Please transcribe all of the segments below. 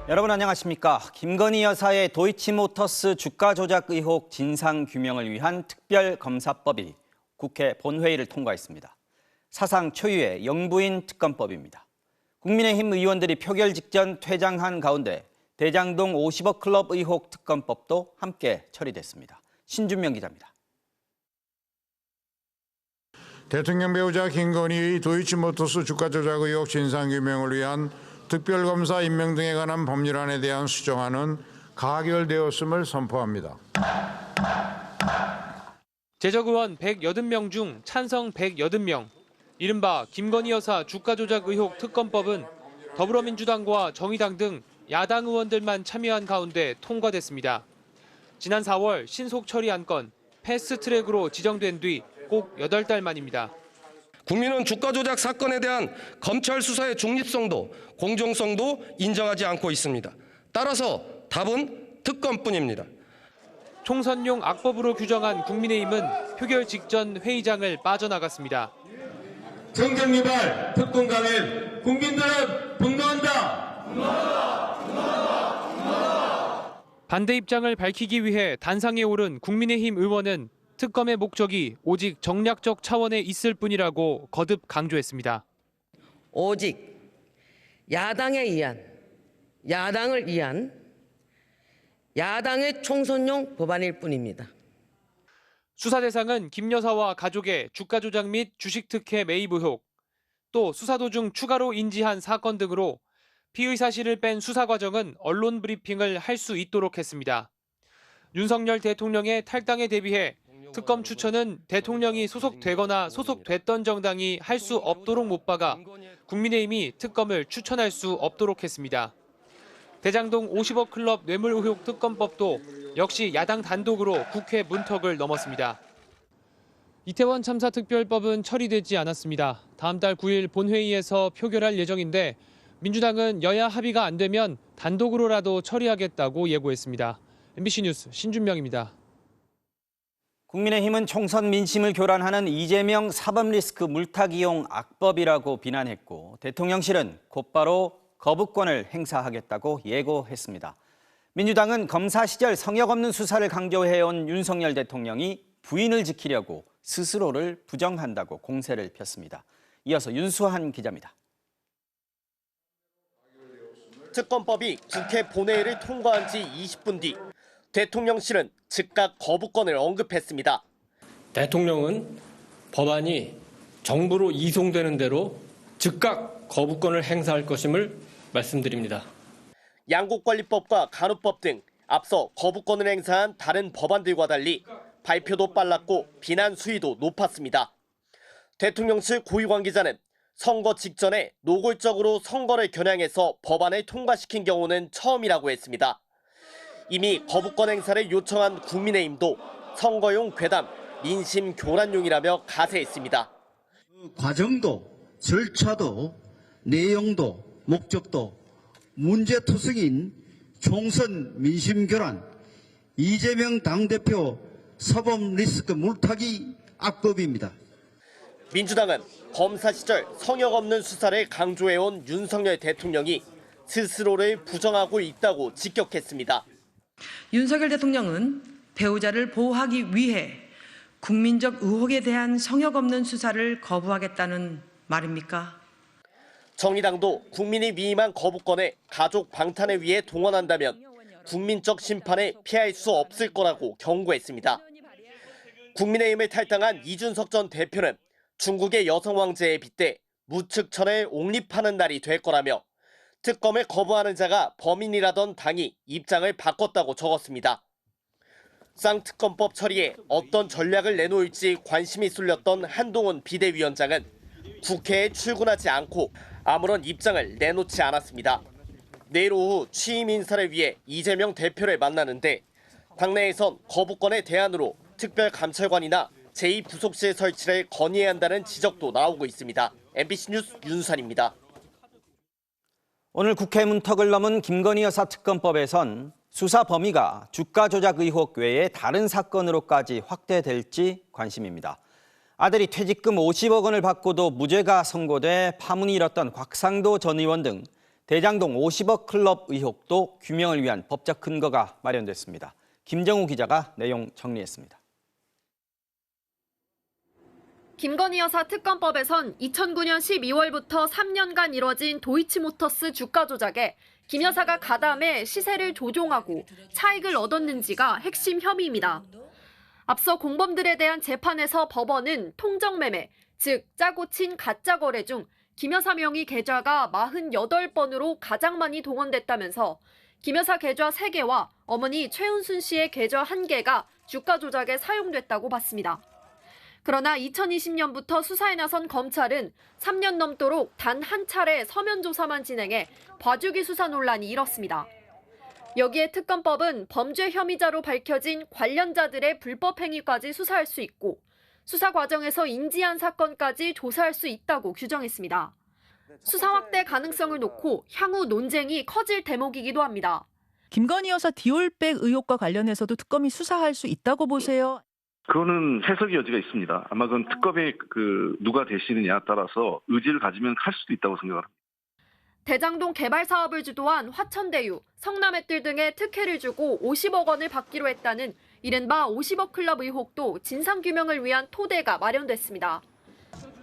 여러분 안녕하십니까? 김건희 여사의 도이치모터스 주가 조작 의혹 진상 규명을 위한 특별검사법이 국회 본회의를 통과했습니다. 사상 초유의 영부인 특검법입니다. 국민의힘 의원들이 표결 직전 퇴장한 가운데 대장동 50억 클럽 의혹 특검법도 함께 처리됐습니다. 신준명 기자입니다. 대통령 배우자 김건희의 도이치모터스 주가 조작 의혹 진상규명을 위한 특별검사 임명 등에 관한 법률안에 대한 수정안은 가결되었음을 선포합니다. 제적 의원 180명 중 찬성 180명, 이른바 김건희 여사 주가 조작 의혹 특검법은 더불어민주당과 정의당 등 야당 의원들만 참여한 가운데 통과됐습니다. 지난 4월 신속 처리 안건 패스트트랙으로 지정된 뒤 꼭 8달 만입니다. 국민은 주가 조작 사건에 대한 검찰 수사의 중립성도 공정성도 인정하지 않고 있습니다. 따라서 답은 특검뿐입니다. 총선용 악법으로 규정한 국민의힘은 표결 직전 회의장을 빠져나갔습니다. 정쟁 유발, 특권 강행, 국민들은 분노한다. 반대 입장을 밝히기 위해 단상에 오른 국민의힘 의원은 특검의 목적이 오직 정략적 차원에 있을 뿐이라고 거듭 강조했습니다. 오직 야당에 의한, 야당을 위한 야당의 총선용 법안일 뿐입니다. 수사 대상은 김 여사와 가족의 주가 조작 및 주식 특혜 매입 의혹, 또 수사 도중 추가로 인지한 사건 등으로 피의 사실을 뺀 수사 과정은 언론 브리핑을 할 수 있도록 했습니다. 윤석열 대통령의 탈당에 대비해 특검 추천은 대통령이 소속되거나 소속됐던 정당이 할 수 없도록 못 박아 국민의힘이 특검을 추천할 수 없도록 했습니다. 대장동 50억 클럽 뇌물 의혹 특검법도 역시 야당 단독으로 국회 문턱을 넘었습니다. 이태원 참사 특별법은 처리되지 않았습니다. 다음 달 9일 본회의에서 표결할 예정인데 민주당은 여야 합의가 안 되면 단독으로라도 처리하겠다고 예고했습니다. MBC 뉴스 신준명입니다. 국민의힘은 총선 민심을 교란하는 이재명 사법리스크 물타기용 악법이라고 비난했고 대통령실은 곧바로 거부권을 행사하겠다고 예고했습니다. 민주당은 검사 시절 성역 없는 수사를 강조해온 윤석열 대통령이 부인을 지키려고 스스로를 부정한다고 공세를 폈습니다. 이어서 윤수한 기자입니다. 특검법이 국회 본회의를 통과한 지 20분 뒤 대통령실은 즉각 거부권을 언급했습니다. 대통령은 법안이 정부로 이송되는 대로 즉각 거부권을 행사할 것임을 말씀드립니다. 양곡관리법과 간호법 등 앞서 거부권을 행사한 다른 법안들과 달리 발표도 빨랐고 비난 수위도 높았습니다. 대통령실 고위 관계자는 선거 직전에 노골적으로 선거를 겨냥해서 법안을 통과시킨 경우는 처음이라고 했습니다. 이미 거부권 행사를 요청한 국민의힘도 선거용 괴담, 민심 교란용이라며 가세했습니다. 과정도, 절차도, 내용도, 목적도 문제투성인 총선 민심 교란, 이재명 당대표 사법 리스크 물타기 악법입니다. 민주당은 검사 시절 성역 없는 수사를 강조해온 윤석열 대통령이 스스로를 부정하고 있다고 직격했습니다. 윤석열 대통령은 배우자를 보호하기 위해 국민적 의혹에 대한 성역 없는 수사를 거부하겠다는 말입니까? 정의당도 국민이 위임한 거부권에 가족 방탄을 위해 동원한다면 국민적 심판을 피할 수 없을 거라고 경고했습니다. 국민의힘을 탈당한 이준석 전 대표는 중국의 여성 왕제에 빗대 무측천을 옹립하는 날이 될 거라며 특검을 거부하는 자가 범인이라던 당이 입장을 바꿨다고 적었습니다. 쌍특검법 처리에 어떤 전략을 내놓을지 관심이 쏠렸던 한동훈 비대위원장은 국회에 출근하지 않고 아무런 입장을 내놓지 않았습니다. 내일 오후 취임 인사를 위해 이재명 대표를 만나는데 당내에선 거부권의 대안으로 특별감찰관이나 제2부속실 설치를 건의해야 한다는 지적도 나오고 있습니다. MBC 뉴스 윤수환입니다. 오늘 국회 문턱을 넘은 김건희 여사 특검법에선 수사 범위가 주가 조작 의혹 외에 다른 사건으로까지 확대될지 관심입니다. 아들이 퇴직금 50억 원을 받고도 무죄가 선고돼 파문이 일었던 곽상도 전 의원 등 대장동 50억 클럽 의혹도 규명을 위한 법적 근거가 마련됐습니다. 김정우 기자가 내용 정리했습니다. 김건희 여사 특검법에선 2009년 12월부터 3년간 이뤄진 도이치모터스 주가 조작에 김 여사가 가담해 시세를 조종하고 차익을 얻었는지가 핵심 혐의입니다. 앞서 공범들에 대한 재판에서 법원은 통정매매, 즉 짜고 친 가짜 거래 중 김 여사 명의 계좌가 48번으로 가장 많이 동원됐다면서 김 여사 계좌 3개와 어머니 최은순 씨의 계좌 1개가 주가 조작에 사용됐다고 봤습니다. 그러나 2020년부터 수사에 나선 검찰은 3년 넘도록 단 한 차례 서면 조사만 진행해 봐주기 수사 논란이 일었습니다. 여기에 특검법은 범죄 혐의자로 밝혀진 관련자들의 불법 행위까지 수사할 수 있고 수사 과정에서 인지한 사건까지 조사할 수 있다고 규정했습니다. 수사 확대 가능성을 놓고 향후 논쟁이 커질 대목이기도 합니다. 김건희 여사 디올백 의혹과 관련해서도 특검이 수사할 수 있다고 보세요? 그거는 해석의 여지가 있습니다. 아마 그건 특검이 누가 되시느냐에 따라서 의지를 가지면 할 수도 있다고 생각합니다. 대장동 개발 사업을 주도한 화천대유, 성남의뜰 등에 특혜를 주고 50억 원을 받기로 했다는 이른바 50억 클럽 의혹도 진상규명을 위한 토대가 마련됐습니다.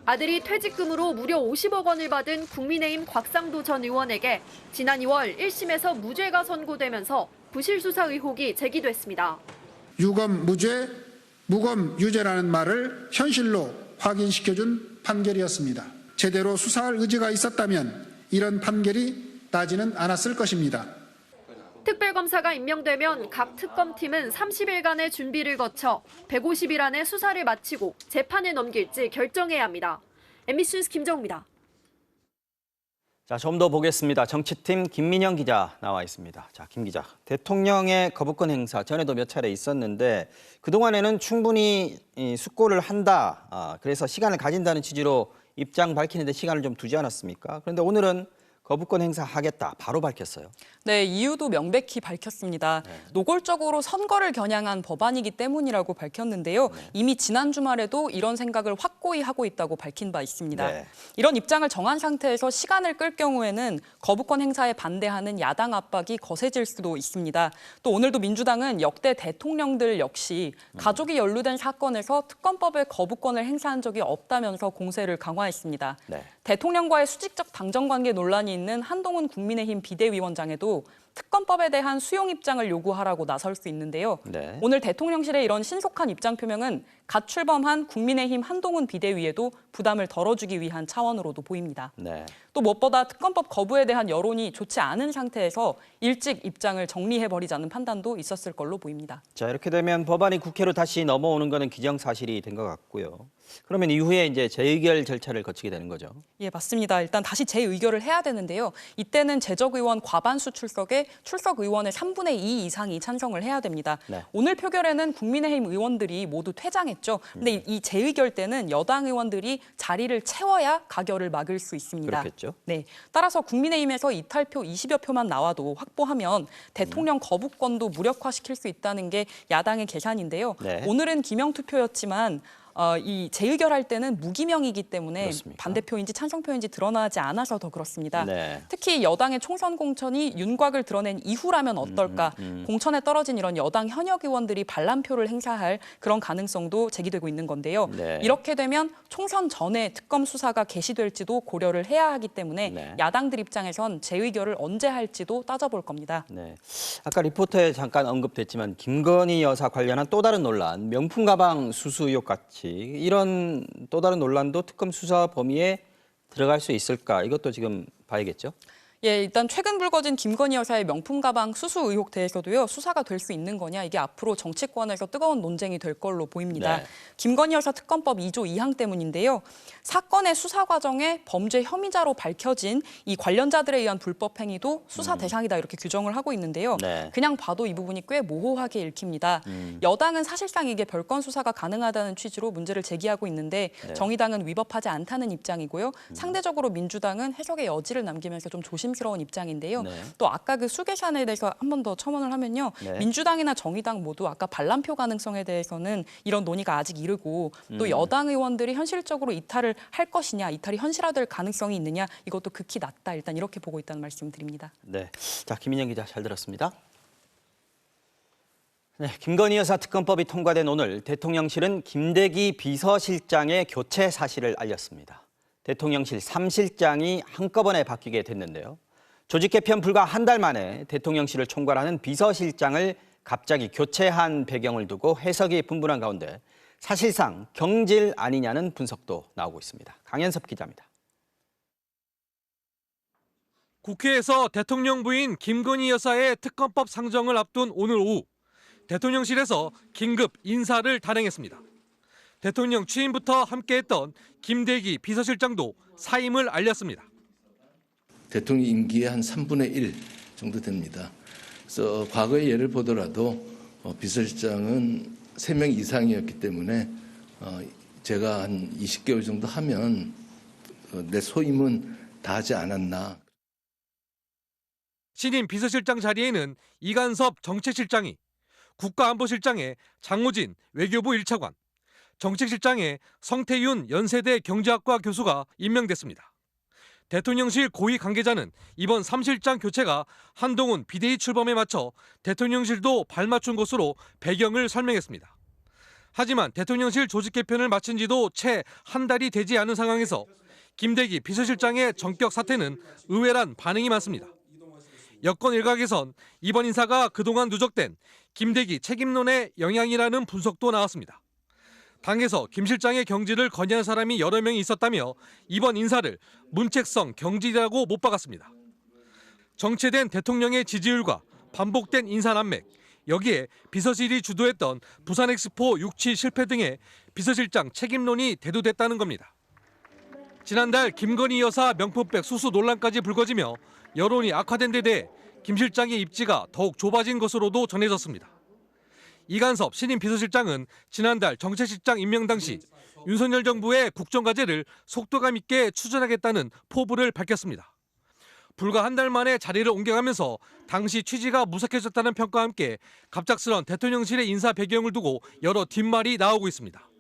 아들이 퇴직금으로 무려 50억 원을 받은 국민의힘 곽상도 전 의원에게 지난 2월 1심에서 무죄가 선고되면서 부실 수사 의혹이 제기됐습니다. 유검 무죄, 무검 유죄라는 말을 현실로 확인시켜준 판결이었습니다. 제대로 수사할 의지가 있었다면 이런 판결이 나지는 않았을 것입니다. 특별검사가 임명되면 각 특검팀은 30일간의 준비를 거쳐 150일 안에 수사를 마치고 재판에 넘길지 결정해야 합니다. MBC 뉴스 김정우입니다. 자, 좀 더 보겠습니다. 정치팀 김민영 기자 나와 있습니다. 자, 김 기자, 대통령의 거부권 행사 전에도 몇 차례 있었는데 그동안에는 충분히 숙고를 한다. 그래서 시간을 가진다는 취지로 입장 밝히는데 시간을 좀 두지 않았습니까? 그런데 오늘은 거부권 행사하겠다 바로 밝혔어요. 네, 이유도 명백히 밝혔습니다. 노골적으로 선거를 겨냥한 법안이기 때문이라고 밝혔는데요. 이미 지난 주말에도 이런 생각을 확고히 하고 있다고 밝힌 바 있습니다. 이런 입장을 정한 상태에서 시간을 끌 경우에는 거부권 행사에 반대하는 야당 압박이 거세질 수도 있습니다. 또 오늘도 민주당은 역대 대통령들 역시 가족이 연루된 사건에서 특검법에 거부권을 행사한 적이 없다면서 공세를 강화했습니다. 대통령과의 수직적 당정관계 논란이 있는 한동훈 국민의힘 비대위원장에도 특검법에 대한 수용 입장을 요구하라고 나설 수 있는데요. 오늘 대통령실의 이런 신속한 입장 표명은 갓 출범한 국민의힘 한동훈 비대위에도 부담을 덜어주기 위한 차원으로도 보입니다. 또 무엇보다 특검법 거부에 대한 여론이 좋지 않은 상태에서 일찍 입장을 정리해버리자는 판단도 있었을 걸로 보입니다. 자, 이렇게 되면 법안이 국회로 다시 넘어오는 것은 기정사실이 된 것 같고요. 그러면 이후에 이제 재의결 절차를 거치게 되는 거죠? 예, 맞습니다. 일단 다시 재의결을 해야 되는데요. 이때는 재적의원 과반수 출석에 출석 의원의 3분의 2 이상이 찬성을 해야 됩니다. 오늘 표결에는 국민의힘 의원들이 모두 퇴장했죠. 근데 이 재의결 때는 여당 의원들이 자리를 채워야 가결을 막을 수 있습니다. 그렇겠죠. 네, 따라서 국민의힘에서 이탈표 20여 표만 나와도 확보하면 대통령 거부권도 무력화시킬 수 있다는 게 야당의 계산인데요. 오늘은 기명투표였지만 이 재의결할 때는 무기명이기 때문에 반대표인지 찬성표인지 드러나지 않아서 더 그렇습니다. 특히 여당의 총선 공천이 윤곽을 드러낸 이후라면 어떨까? 공천에 떨어진 이런 여당 현역 의원들이 반란표를 행사할 그런 가능성도 제기되고 있는 건데요. 이렇게 되면 총선 전에 특검 수사가 개시될지도 고려를 해야 하기 때문에 야당들 입장에선 재의결을 언제 할지도 따져볼 겁니다. 아까 리포터에 잠깐 언급됐지만 김건희 여사 관련한 또 다른 논란, 명품 가방 수수 의혹 같이 이런 또 다른 논란도 특검 수사 범위에 들어갈 수 있을까? 이것도 지금 봐야겠죠? 예, 일단 최근 불거진 김건희 여사의 명품 가방 수수 의혹 대해서도요. 수사가 될 수 있는 거냐 이게 앞으로 정치권에서 뜨거운 논쟁이 될 걸로 보입니다. 김건희 여사 특검법 2조 2항 때문인데요. 사건의 수사 과정에 범죄 혐의자로 밝혀진 이 관련자들에 의한 불법 행위도 수사 대상이다 이렇게 규정을 하고 있는데요. 그냥 봐도 이 부분이 꽤 모호하게 읽힙니다. 여당은 사실상 이게 별건 수사가 가능하다는 취지로 문제를 제기하고 있는데 정의당은 위법하지 않다는 입장이고요. 상대적으로 민주당은 해석의 여지를 남기면서 좀 조심스럽게 의심스러운 입장인데요. 네. 또 아까 그 수계 사안에 대해서 한 번 더 첨언을 하면요. 네. 민주당이나 정의당 모두 아까 반란표 가능성에 대해서는 이런 논의가 아직 이르고 또 여당 의원들이 현실적으로 이탈을 할 것이냐, 이탈이 현실화될 가능성이 있느냐 이것도 극히 낮다. 일단 이렇게 보고 있다는 말씀 드립니다. 네, 자 김인영 기자 잘 들었습니다. 네, 김건희 여사 특검법이 통과된 오늘 대통령실은 김대기 비서실장의 교체 사실을 알렸습니다. 대통령실 3실장이 한꺼번에 바뀌게 됐는데요. 조직 개편 불과 한 달 만에 대통령실을 총괄하는 비서실장을 갑자기 교체한 배경을 두고 해석이 분분한 가운데 사실상 경질 아니냐는 분석도 나오고 있습니다. 강현섭 기자입니다. 국회에서 대통령 부인 김건희 여사의 특검법 상정을 앞둔 오늘 오후 대통령실에서 긴급 인사를 단행했습니다. 대통령 취임부터 함께했던 김대기 비서실장도 사임을 알렸습니다. 대통령 임기의 한 3분의 1 정도 됩니다. 그래서 과거의 예를 보더라도 비서실장은 3명 이상이었기 때문에 제가 한 20개월 정도 하면 내 소임은 다 하지 않았나. 신임 비서실장 자리에는 이간섭 정책실장이, 국가안보실장에 장호진 외교부 1차관, 정책실장에 성태윤 연세대 경제학과 교수가 임명됐습니다. 대통령실 고위 관계자는 이번 3실장 교체가 한동훈 비대위 출범에 맞춰 대통령실도 발맞춘 것으로 배경을 설명했습니다. 하지만 대통령실 조직 개편을 마친 지도 채 한 달이 되지 않은 상황에서 김대기 비서실장의 전격 사퇴는 의외란 반응이 많습니다. 여권 일각에선 이번 인사가 그동안 누적된 김대기 책임론의 영향이라는 분석도 나왔습니다. 당에서 김 실장의 경질을 건의한 사람이 여러 명이 있었다며 이번 인사를 문책성 경질이라고 못 박았습니다. 정체된 대통령의 지지율과 반복된 인사난맥, 여기에 비서실이 주도했던 부산엑스포 유치 실패 등의 비서실장 책임론이 대두됐다는 겁니다. 지난달 김건희 여사 명품백 수수 논란까지 불거지며 여론이 악화된 데 대해 김 실장의 입지가 더욱 좁아진 것으로도 전해졌습니다. 이간섭 신임 비서실장은 지난달 정책실장 임명 당시 윤석열 정부의 국정과제를 속도감 있게 추진하겠다는 포부를 밝혔습니다. 불과 한 달 만에 자리를 옮겨가면서 당시 취지가 무색해졌다는 평가와 함께 갑작스런 대통령실의 인사 배경을 두고 여러 뒷말이 나오고 있습니다.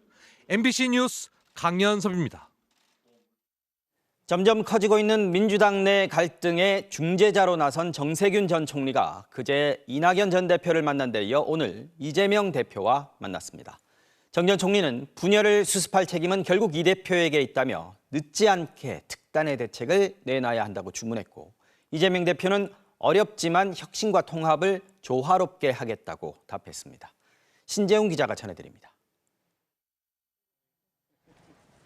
MBC 뉴스 강연섭입니다. 점점 커지고 있는 민주당 내 갈등의 중재자로 나선 정세균 전 총리가 그제 이낙연 전 대표를 만난 데 이어 오늘 이재명 대표와 만났습니다. 정 전 총리는 분열을 수습할 책임은 결국 이 대표에게 있다며 늦지 않게 특단의 대책을 내놔야 한다고 주문했고, 이재명 대표는 어렵지만 혁신과 통합을 조화롭게 하겠다고 답했습니다. 신재웅 기자가 전해드립니다.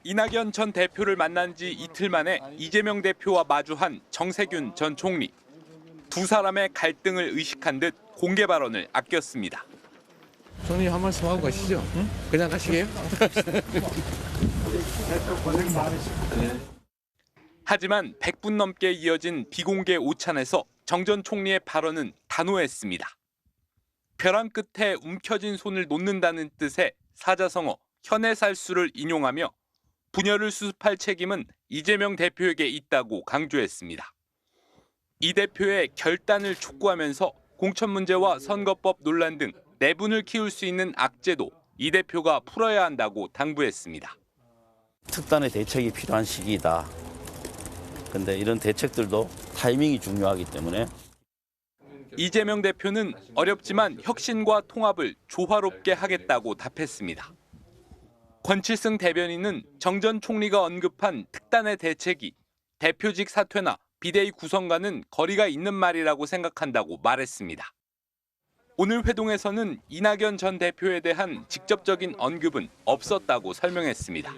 이낙연 전 대표를 만난 지 이틀 만에 이재명 대표와 마주한 정세균 전 총리. 두 사람의 갈등을 의식한 듯 공개 발언을 아꼈습니다. 총리 한 말씀 하고 가시죠. 응? 그냥 가시게요? 하지만 100분 넘게 이어진 비공개 오찬에서 정 전 총리의 발언은 단호했습니다. 벼랑 끝에 움켜진 손을 놓는다는 뜻의 사자성어 현해살수를 인용하며 분열을 수습할 책임은 이재명 대표에게 있다고 강조했습니다. 이 대표의 결단을 촉구하면서 공천 문제와 선거법 논란 등 내분을 키울 수 있는 악재도 이 대표가 풀어야 한다고 당부했습니다. 특단의 대책이 필요한 시기이다. 그런데 이런 대책들도 타이밍이 중요하기 때문에 이재명 대표는 어렵지만 혁신과 통합을 조화롭게 하겠다고 답했습니다. 권칠승 대변인은 정 전 총리가 언급한 특단의 대책이 대표직 사퇴나 비대위 구성과는 거리가 있는 말이라고 생각한다고 말했습니다. 오늘 회동에서는 이낙연 전 대표에 대한 직접적인 언급은 없었다고 설명했습니다.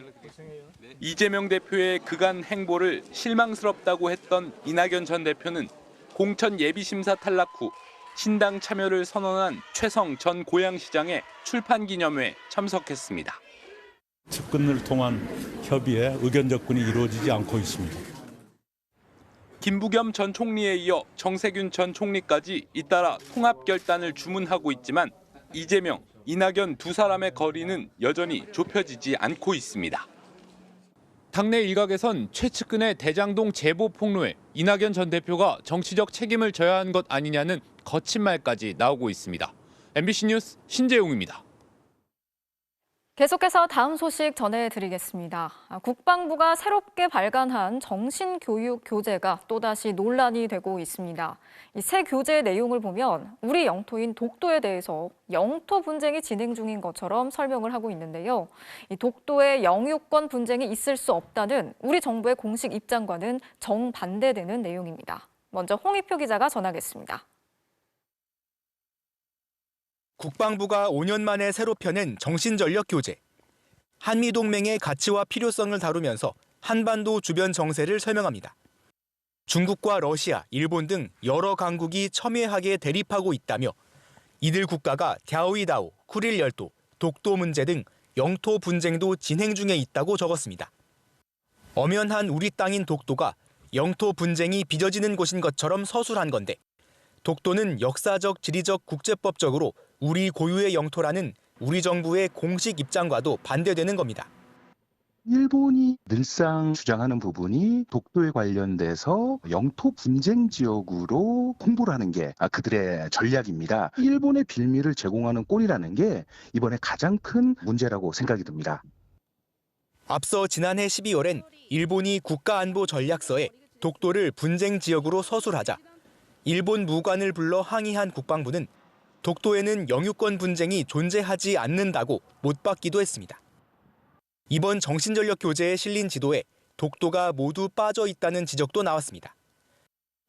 이재명 대표의 그간 행보를 실망스럽다고 했던 이낙연 전 대표는 공천 예비심사 탈락 후 신당 참여를 선언한 최성 전 고양시장의 출판 기념회에 참석했습니다. 측근을 통한 협의에 의견 접근이 이루어지지 않고 있습니다. 김부겸 전 총리에 이어 정세균 전 총리까지 잇따라 통합 결단을 주문하고 있지만 이재명, 이낙연 두 사람의 거리는 여전히 좁혀지지 않고 있습니다. 당내 일각에선 최측근의 대장동 제보 폭로에 이낙연 전 대표가 정치적 책임을 져야 한 것 아니냐는 거친 말까지 나오고 있습니다. MBC 뉴스 신재용입니다. 계속해서 다음 소식 전해드리겠습니다. 국방부가 새롭게 발간한 정신교육 교재가 또다시 논란이 되고 있습니다. 이 새 교재 내용을 보면 우리 영토인 독도에 대해서 영토 분쟁이 진행 중인 것처럼 설명을 하고 있는데요. 이 독도에 영유권 분쟁이 있을 수 없다는 우리 정부의 공식 입장과는 정반대되는 내용입니다. 먼저 홍익표 기자가 전하겠습니다. 국방부가 5년 만에 새로 펴낸 정신전력 교재. 한미동맹의 가치와 필요성을 다루면서 한반도 주변 정세를 설명합니다. 중국과 러시아, 일본 등 여러 강국이 첨예하게 대립하고 있다며 이들 국가가 갸오이다오, 쿠릴열도, 독도 문제 등 영토 분쟁도 진행 중에 있다고 적었습니다. 엄연한 우리 땅인 독도가 영토 분쟁이 빚어지는 곳인 것처럼 서술한 건데 독도는 역사적, 지리적, 국제법적으로 우리 고유의 영토라는 우리 정부의 공식 입장과도 반대되는 겁니다. 일본이 늘상 주장하는 부분이 독도에 관련돼서 영토 분쟁 지역으로 홍보를 하는 게 그들의 전략입니다. 일본의 빌미를 제공하는 꼴이라는 게 이번에 가장 큰 문제라고 생각이 듭니다. 앞서 지난해 12월엔 일본이 국가안보전략서에 독도를 분쟁 지역으로 서술하자 일본 무관을 불러 항의한 국방부는 독도에는 영유권 분쟁이 존재하지 않는다고 못 받기도 했습니다. 이번 정신전력 교재에 실린 지도에 독도가 모두 빠져 있다는 지적도 나왔습니다.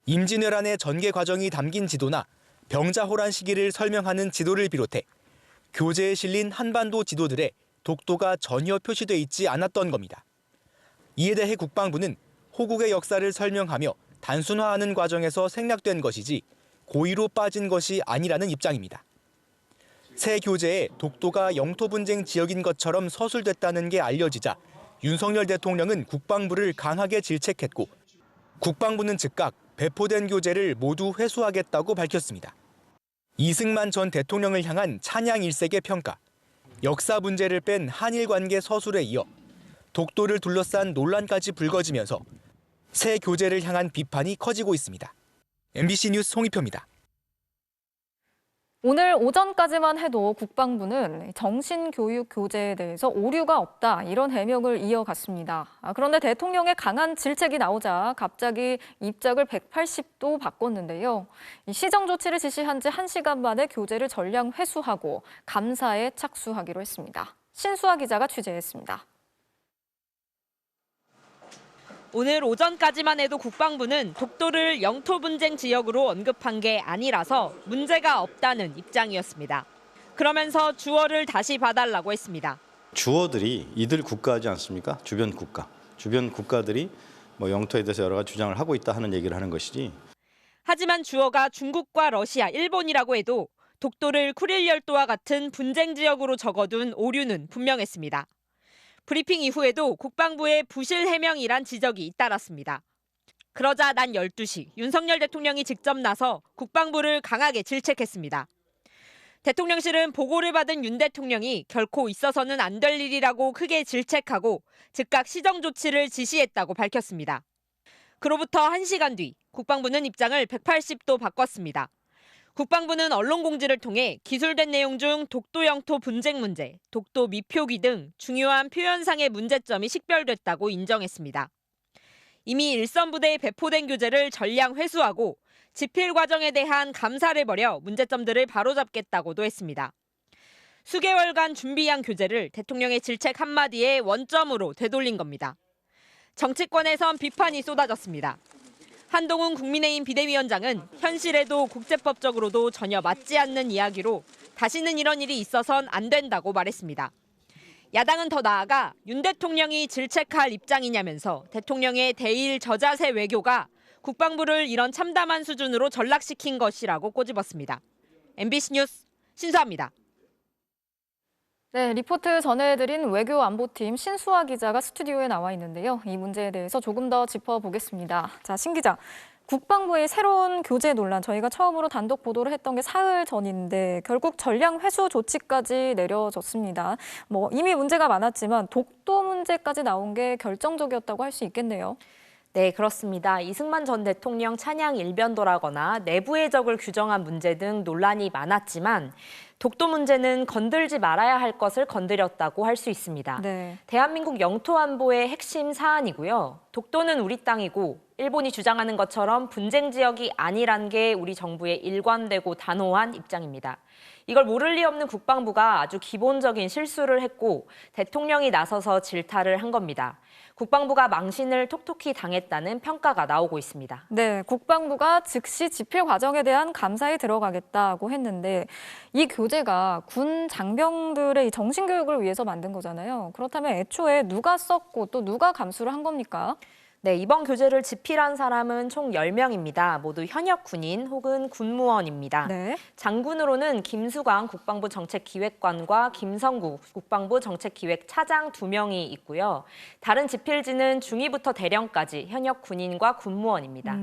임진왜란의 전개 과정이 담긴 지도나 병자호란 시기를 설명하는 지도를 비롯해 교재에 실린 한반도 지도들에 독도가 전혀 표시돼 있지 않았던 겁니다. 이에 대해 국방부는 호국의 역사를 설명하며 단순화하는 과정에서 생략된 것이지 고의로 빠진 것이 아니라는 입장입니다. 새 교재에 독도가 영토 분쟁 지역인 것처럼 서술됐다는 게 알려지자 윤석열 대통령은 국방부를 강하게 질책했고 국방부는 즉각 배포된 교재를 모두 회수하겠다고 밝혔습니다. 이승만 전 대통령을 향한 찬양 일색의 평가, 역사 문제를 뺀 한일 관계 서술에 이어 독도를 둘러싼 논란까지 불거지면서 새 교재를 향한 비판이 커지고 있습니다. MBC 뉴스 홍익표입니다. 오늘 오전까지만 해도 국방부는 정신교육 교재에 대해서 오류가 없다 이런 해명을 이어갔습니다. 그런데 대통령의 강한 질책이 나오자 갑자기 입장을 180도 바꿨는데요. 시정 조치를 지시한 지 1시간 만에 교재를 전량 회수하고 감사에 착수하기로 했습니다. 신수아 기자가 취재했습니다. 오늘 오전까지만 해도 국방부는 독도를 영토 분쟁 지역으로 언급한 게 아니라서 문제가 없다는 입장이었습니다. 그러면서 주어를 다시 봐달라고 했습니다. 주어들이 이들 국가지 않습니까? 주변 국가. 주변 국가들이 영토에 대해서 여러 가지 주장을 하고 있다 하는 얘기를 하는 것이지. 하지만 주어가 중국과 러시아, 일본이라고 해도 독도를 쿠릴열도와 같은 분쟁 지역으로 적어둔 오류는 분명했습니다. 브리핑 이후에도 국방부의 부실 해명이란 지적이 잇따랐습니다. 그러자 난 12시 윤석열 대통령이 직접 나서 국방부를 강하게 질책했습니다. 대통령실은 보고를 받은 윤 대통령이 결코 있어서는 안 될 일이라고 크게 질책하고 즉각 시정 조치를 지시했다고 밝혔습니다. 그로부터 1시간 뒤 국방부는 입장을 180도 바꿨습니다. 국방부는 언론 공지를 통해 기술된 내용 중 독도 영토 분쟁 문제, 독도 미표기 등 중요한 표현상의 문제점이 식별됐다고 인정했습니다. 이미 일선부대에 배포된 교재를 전량 회수하고 집필 과정에 대한 감사를 벌여 문제점들을 바로잡겠다고도 했습니다. 수개월간 준비한 교재를 대통령의 질책 한마디에 원점으로 되돌린 겁니다. 정치권에선 비판이 쏟아졌습니다. 한동훈 국민의힘 비대위원장은 현실에도 국제법적으로도 전혀 맞지 않는 이야기로 다시는 이런 일이 있어선 안 된다고 말했습니다. 야당은 더 나아가 윤 대통령이 질책할 입장이냐면서 대통령의 대일 저자세 외교가 국방부를 이런 참담한 수준으로 전락시킨 것이라고 꼬집었습니다. MBC 뉴스 신수아입니다. 네, 리포트 전해드린 외교안보팀 신수아 기자가 스튜디오에 나와 있는데요. 이 문제에 대해서 조금 더 짚어보겠습니다. 자, 신 기자. 국방부의 새로운 교재 논란, 저희가 처음으로 단독 보도를 했던 게 사흘 전인데 결국 전량 회수 조치까지 내려졌습니다. 이미 문제가 많았지만 독도 문제까지 나온 게 결정적이었다고 할 수 있겠네요. 네, 그렇습니다. 이승만 전 대통령 찬양 일변도라거나 내부의 적을 규정한 문제 등 논란이 많았지만 독도 문제는 건들지 말아야 할 것을 건드렸다고 할 수 있습니다. 네. 대한민국 영토 안보의 핵심 사안이고요. 독도는 우리 땅이고 일본이 주장하는 것처럼 분쟁 지역이 아니란 게 우리 정부의 일관되고 단호한 입장입니다. 이걸 모를 리 없는 국방부가 아주 기본적인 실수를 했고 대통령이 나서서 질타를 한 겁니다. 국방부가 망신을 톡톡히 당했다는 평가가 나오고 있습니다. 네, 국방부가 즉시 집필 과정에 대한 감사에 들어가겠다고 했는데 이 교재가 군 장병들의 정신교육을 위해서 만든 거잖아요. 그렇다면 애초에 누가 썼고 또 누가 감수를 한 겁니까? 네, 이번 교재를 집필한 사람은 총 10명입니다. 모두 현역 군인 혹은 군무원입니다. 네. 장군으로는 김수광 국방부 정책기획관과 김성구 국방부 정책기획차장 2명이 있고요. 다른 집필지는 중위부터 대령까지 현역 군인과 군무원입니다.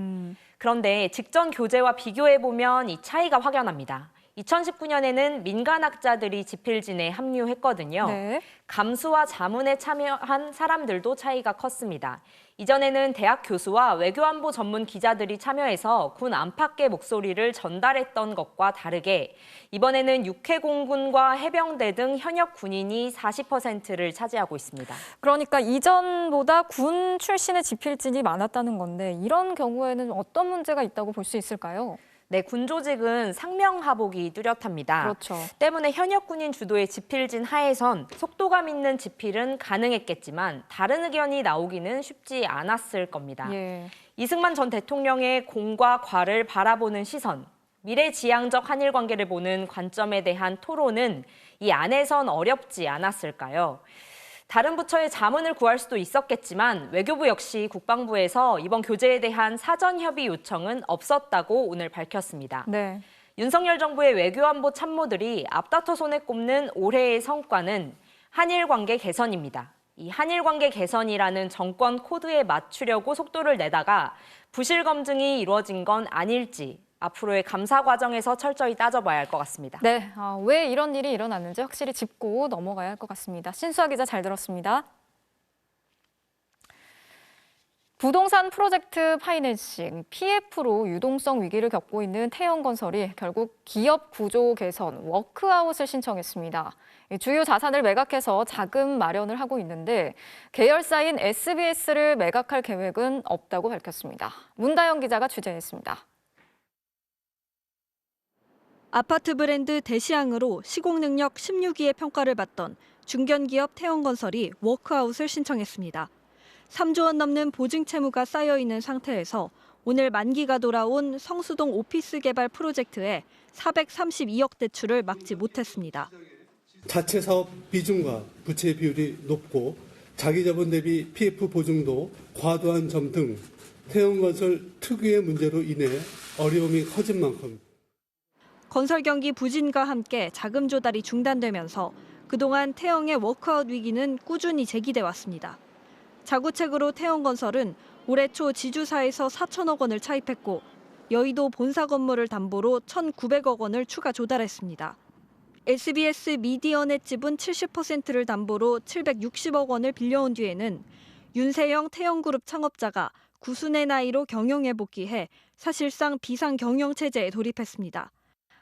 그런데 직전 교재와 비교해보면 이 차이가 확연합니다. 2019년에는 민간학자들이 집필진에 합류했거든요. 네. 감수와 자문에 참여한 사람들도 차이가 컸습니다. 이전에는 대학 교수와 외교안보 전문 기자들이 참여해서 군 안팎의 목소리를 전달했던 것과 다르게 이번에는 육해공군과 해병대 등 현역 군인이 40%를 차지하고 있습니다. 그러니까 이전보다 군 출신의 집필진이 많았다는 건데 이런 경우에는 어떤 문제가 있다고 볼 수 있을까요? 네, 군 조직은 상명하복이 뚜렷합니다. 그렇죠. 때문에 현역 군인 주도의 집필진 하에선 속도감 있는 집필은 가능했겠지만 다른 의견이 나오기는 쉽지 않았을 겁니다. 예. 이승만 전 대통령의 공과 과를 바라보는 시선, 미래지향적 한일 관계를 보는 관점에 대한 토론은 이 안에선 어렵지 않았을까요? 다른 부처의 자문을 구할 수도 있었겠지만 외교부 역시 국방부에서 이번 교재에 대한 사전 협의 요청은 없었다고 오늘 밝혔습니다. 네. 윤석열 정부의 외교안보 참모들이 앞다퉈 손에 꼽는 올해의 성과는 한일 관계 개선입니다. 이 한일 관계 개선이라는 정권 코드에 맞추려고 속도를 내다가 부실 검증이 이루어진 건 아닐지 앞으로의 감사 과정에서 철저히 따져봐야 할 것 같습니다. 네, 왜 이런 일이 일어났는지 확실히 짚고 넘어가야 할 것 같습니다. 신수아 기자 잘 들었습니다. 부동산 프로젝트 파이낸싱, PF로 유동성 위기를 겪고 있는 태영건설이 결국 기업 구조 개선, 워크아웃을 신청했습니다. 주요 자산을 매각해서 자금 마련을 하고 있는데 계열사인 SBS를 매각할 계획은 없다고 밝혔습니다. 문다영 기자가 취재했습니다. 아파트 브랜드 대시양으로 시공 능력 16위의 평가를 받던 중견기업 태영건설이 워크아웃을 신청했습니다. 3조 원 넘는 보증 채무가 쌓여 있는 상태에서 오늘 만기가 돌아온 성수동 오피스 개발 프로젝트에 432억 대출을 막지 못했습니다. 자체 사업 비중과 부채 비율이 높고 자기 자본 대비 PF 보증도 과도한 점 등 태영건설 특유의 문제로 인해 어려움이 커진 만큼 건설 경기 부진과 함께 자금 조달이 중단되면서 그동안 태영의 워크아웃 위기는 꾸준히 제기돼 왔습니다. 자구책으로 태영건설은 올해 초 지주사에서 4천억 원을 차입했고 여의도 본사 건물을 담보로 1,900억 원을 추가 조달했습니다. SBS 미디어넷 지분 70%를 담보로 760억 원을 빌려온 뒤에는 윤세영 태영그룹 창업자가 구순의 나이로 경영에 복귀해 사실상 비상경영체제에 돌입했습니다.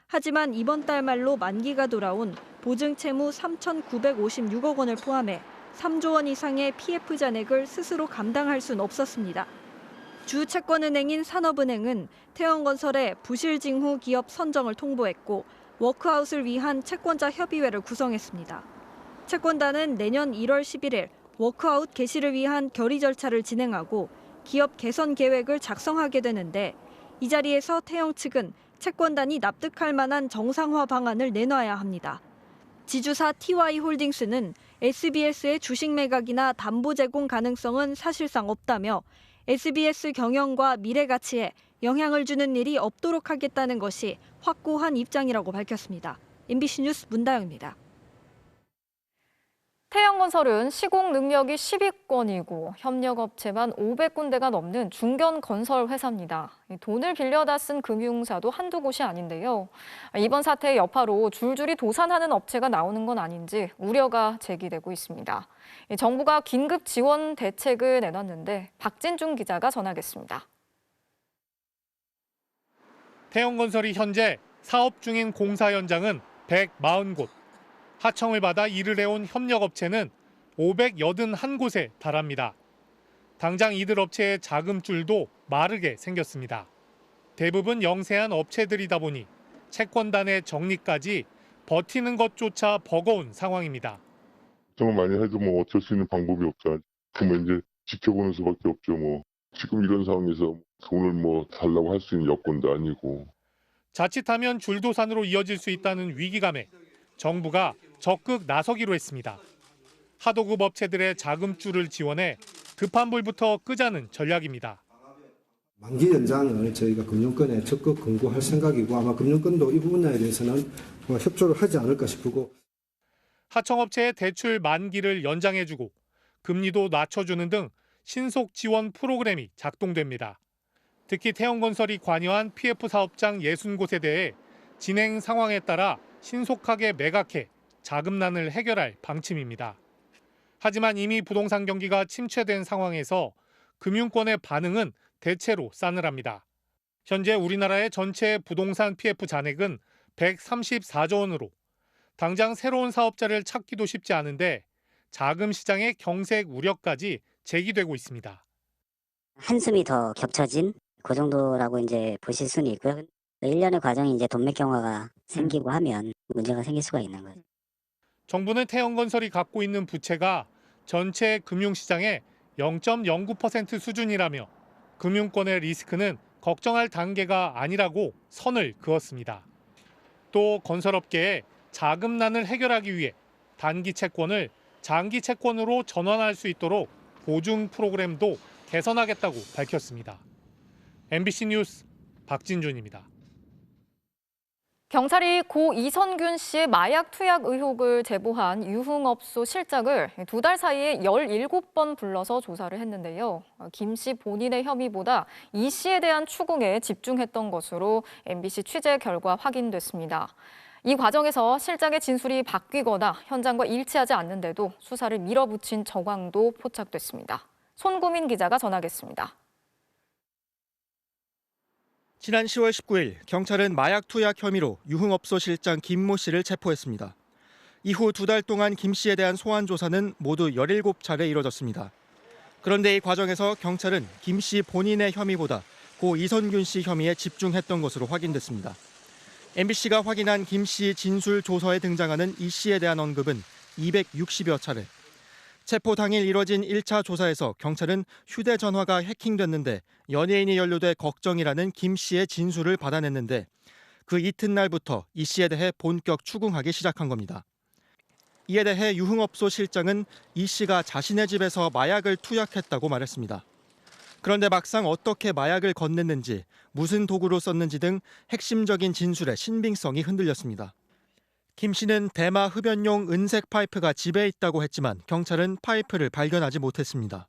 하지만 이번 달 말로 만기가 돌아온 보증 채무 3,956억 원을 포함해 3조 원 이상의 PF 잔액을 스스로 감당할 수는 없었습니다. 주 채권은행인 산업은행은 태영건설의 부실 징후 기업 선정을 통보했고 워크아웃을 위한 채권자 협의회를 구성했습니다. 채권단은 내년 1월 11일 워크아웃 개시를 위한 결의 절차를 진행하고 기업 개선 계획을 작성하게 되는데 이 자리에서 태영 측은 채권단이 납득할 만한 정상화 방안을 내놔야 합니다. 지주사 TY홀딩스는 SBS의 주식 매각이나 담보 제공 가능성은 사실상 없다며 SBS 경영과 미래 가치에 영향을 주는 일이 없도록 하겠다는 것이 확고한 입장이라고 밝혔습니다. MBC 뉴스 문다영입니다. 태영건설은 시공 능력이 10위권이고 협력업체만 500군데가 넘는 중견 건설 회사입니다. 돈을 빌려다 쓴 금융사도 한두 곳이 아닌데요. 이번 사태의 여파로 줄줄이 도산하는 업체가 나오는 건 아닌지 우려가 제기되고 있습니다. 정부가 긴급 지원 대책을 내놨는데 박진중 기자가 전하겠습니다. 태영건설이 현재 사업 중인 공사 현장은 140곳, 하청을 받아 일을 해온 협력업체는 581곳에 달합니다. 당장 이들 업체의 자금줄도 마르게 생겼습니다. 대부분 영세한 업체들이다 보니 채권단의 정리까지 버티는 것조차 버거운 상황입니다. 걱정을 많이 해도 뭐 어쩔 수 있는 방법이 없죠. 그러면 이제 지켜보는 수밖에 없죠. 뭐 지금 이런 상황에서 돈을 뭐 달라고 할 수 있는 여건도 아니고. 자칫하면 줄도산으로 이어질 수 있다는 위기감에 정부가 적극 나서기로 했습니다. 하도급 업체들의 자금줄을 지원해 급한 불부터 끄자는 전략입니다. 만기 연장을 저희가 금융권에 적극 권고할 생각이고 아마 금융권도 이 부분에 대해서는 협조를 하지 않을까 싶고. 하청업체의 대출 만기를 연장해주고 금리도 낮춰주는 등 신속 지원 프로그램이 작동됩니다. 특히 태영건설이 관여한 PF 사업장 60곳에 대해 진행 상황에 따라 신속하게 매각해 자금난을 해결할 방침입니다. 하지만 이미 부동산 경기가 침체된 상황에서 금융권의 반응은 대체로 싸늘합니다. 현재 우리나라의 전체 부동산 PF 잔액은 134조 원으로 당장 새로운 사업자를 찾기도 쉽지 않은데 자금 시장의 경색 우려까지 제기되고 있습니다. 한숨이 더 겹쳐진 그 정도라고 이제 보실 수는 있고요. 1년의 과정이 이제 돈맥 경화가 생기고 하면 문제가 생길 수가 있는 거죠. 정부는 태영건설이 갖고 있는 부채가 전체 금융시장의 0.09% 수준이라며 금융권의 리스크는 걱정할 단계가 아니라고 선을 그었습니다. 또 건설업계의 자금난을 해결하기 위해 단기 채권을 장기 채권으로 전환할 수 있도록 보증 프로그램도 개선하겠다고 밝혔습니다. MBC 뉴스 박진준입니다. 경찰이 고 이선균 씨의 마약 투약 의혹을 제보한 유흥업소 실장을 2달 사이에 17번 불러서 조사를 했는데요. 김 씨 본인의 혐의보다 이 씨에 대한 추궁에 집중했던 것으로 MBC 취재 결과 확인됐습니다. 이 과정에서 실장의 진술이 바뀌거나 현장과 일치하지 않는데도 수사를 밀어붙인 정황도 포착됐습니다. 손고민 기자가 전하겠습니다. 지난 10월 19일 경찰은 마약 투약 혐의로 유흥업소 실장 김모 씨를 체포했습니다. 이후 2달 동안 김 씨에 대한 소환 조사는 모두 17차례 이뤄졌습니다. 그런데 이 과정에서 경찰은 김 씨 본인의 혐의보다 고 이선균 씨 혐의에 집중했던 것으로 확인됐습니다. MBC가 확인한 김 씨 진술 조서에 등장하는 이 씨에 대한 언급은 260여 차례. 체포 당일 이뤄진 1차 조사에서 경찰은 휴대전화가 해킹됐는데 연예인이 연루돼 걱정이라는 김 씨의 진술을 받아냈는데 그 이튿날부터 이 씨에 대해 본격 추궁하기 시작한 겁니다. 이에 대해 유흥업소 실장은 이 씨가 자신의 집에서 마약을 투약했다고 말했습니다. 그런데 막상 어떻게 마약을 건넸는지, 무슨 도구로 썼는지 등 핵심적인 진술의 신빙성이 흔들렸습니다. 김 씨는 대마 흡연용 은색 파이프가 집에 있다고 했지만 경찰은 파이프를 발견하지 못했습니다.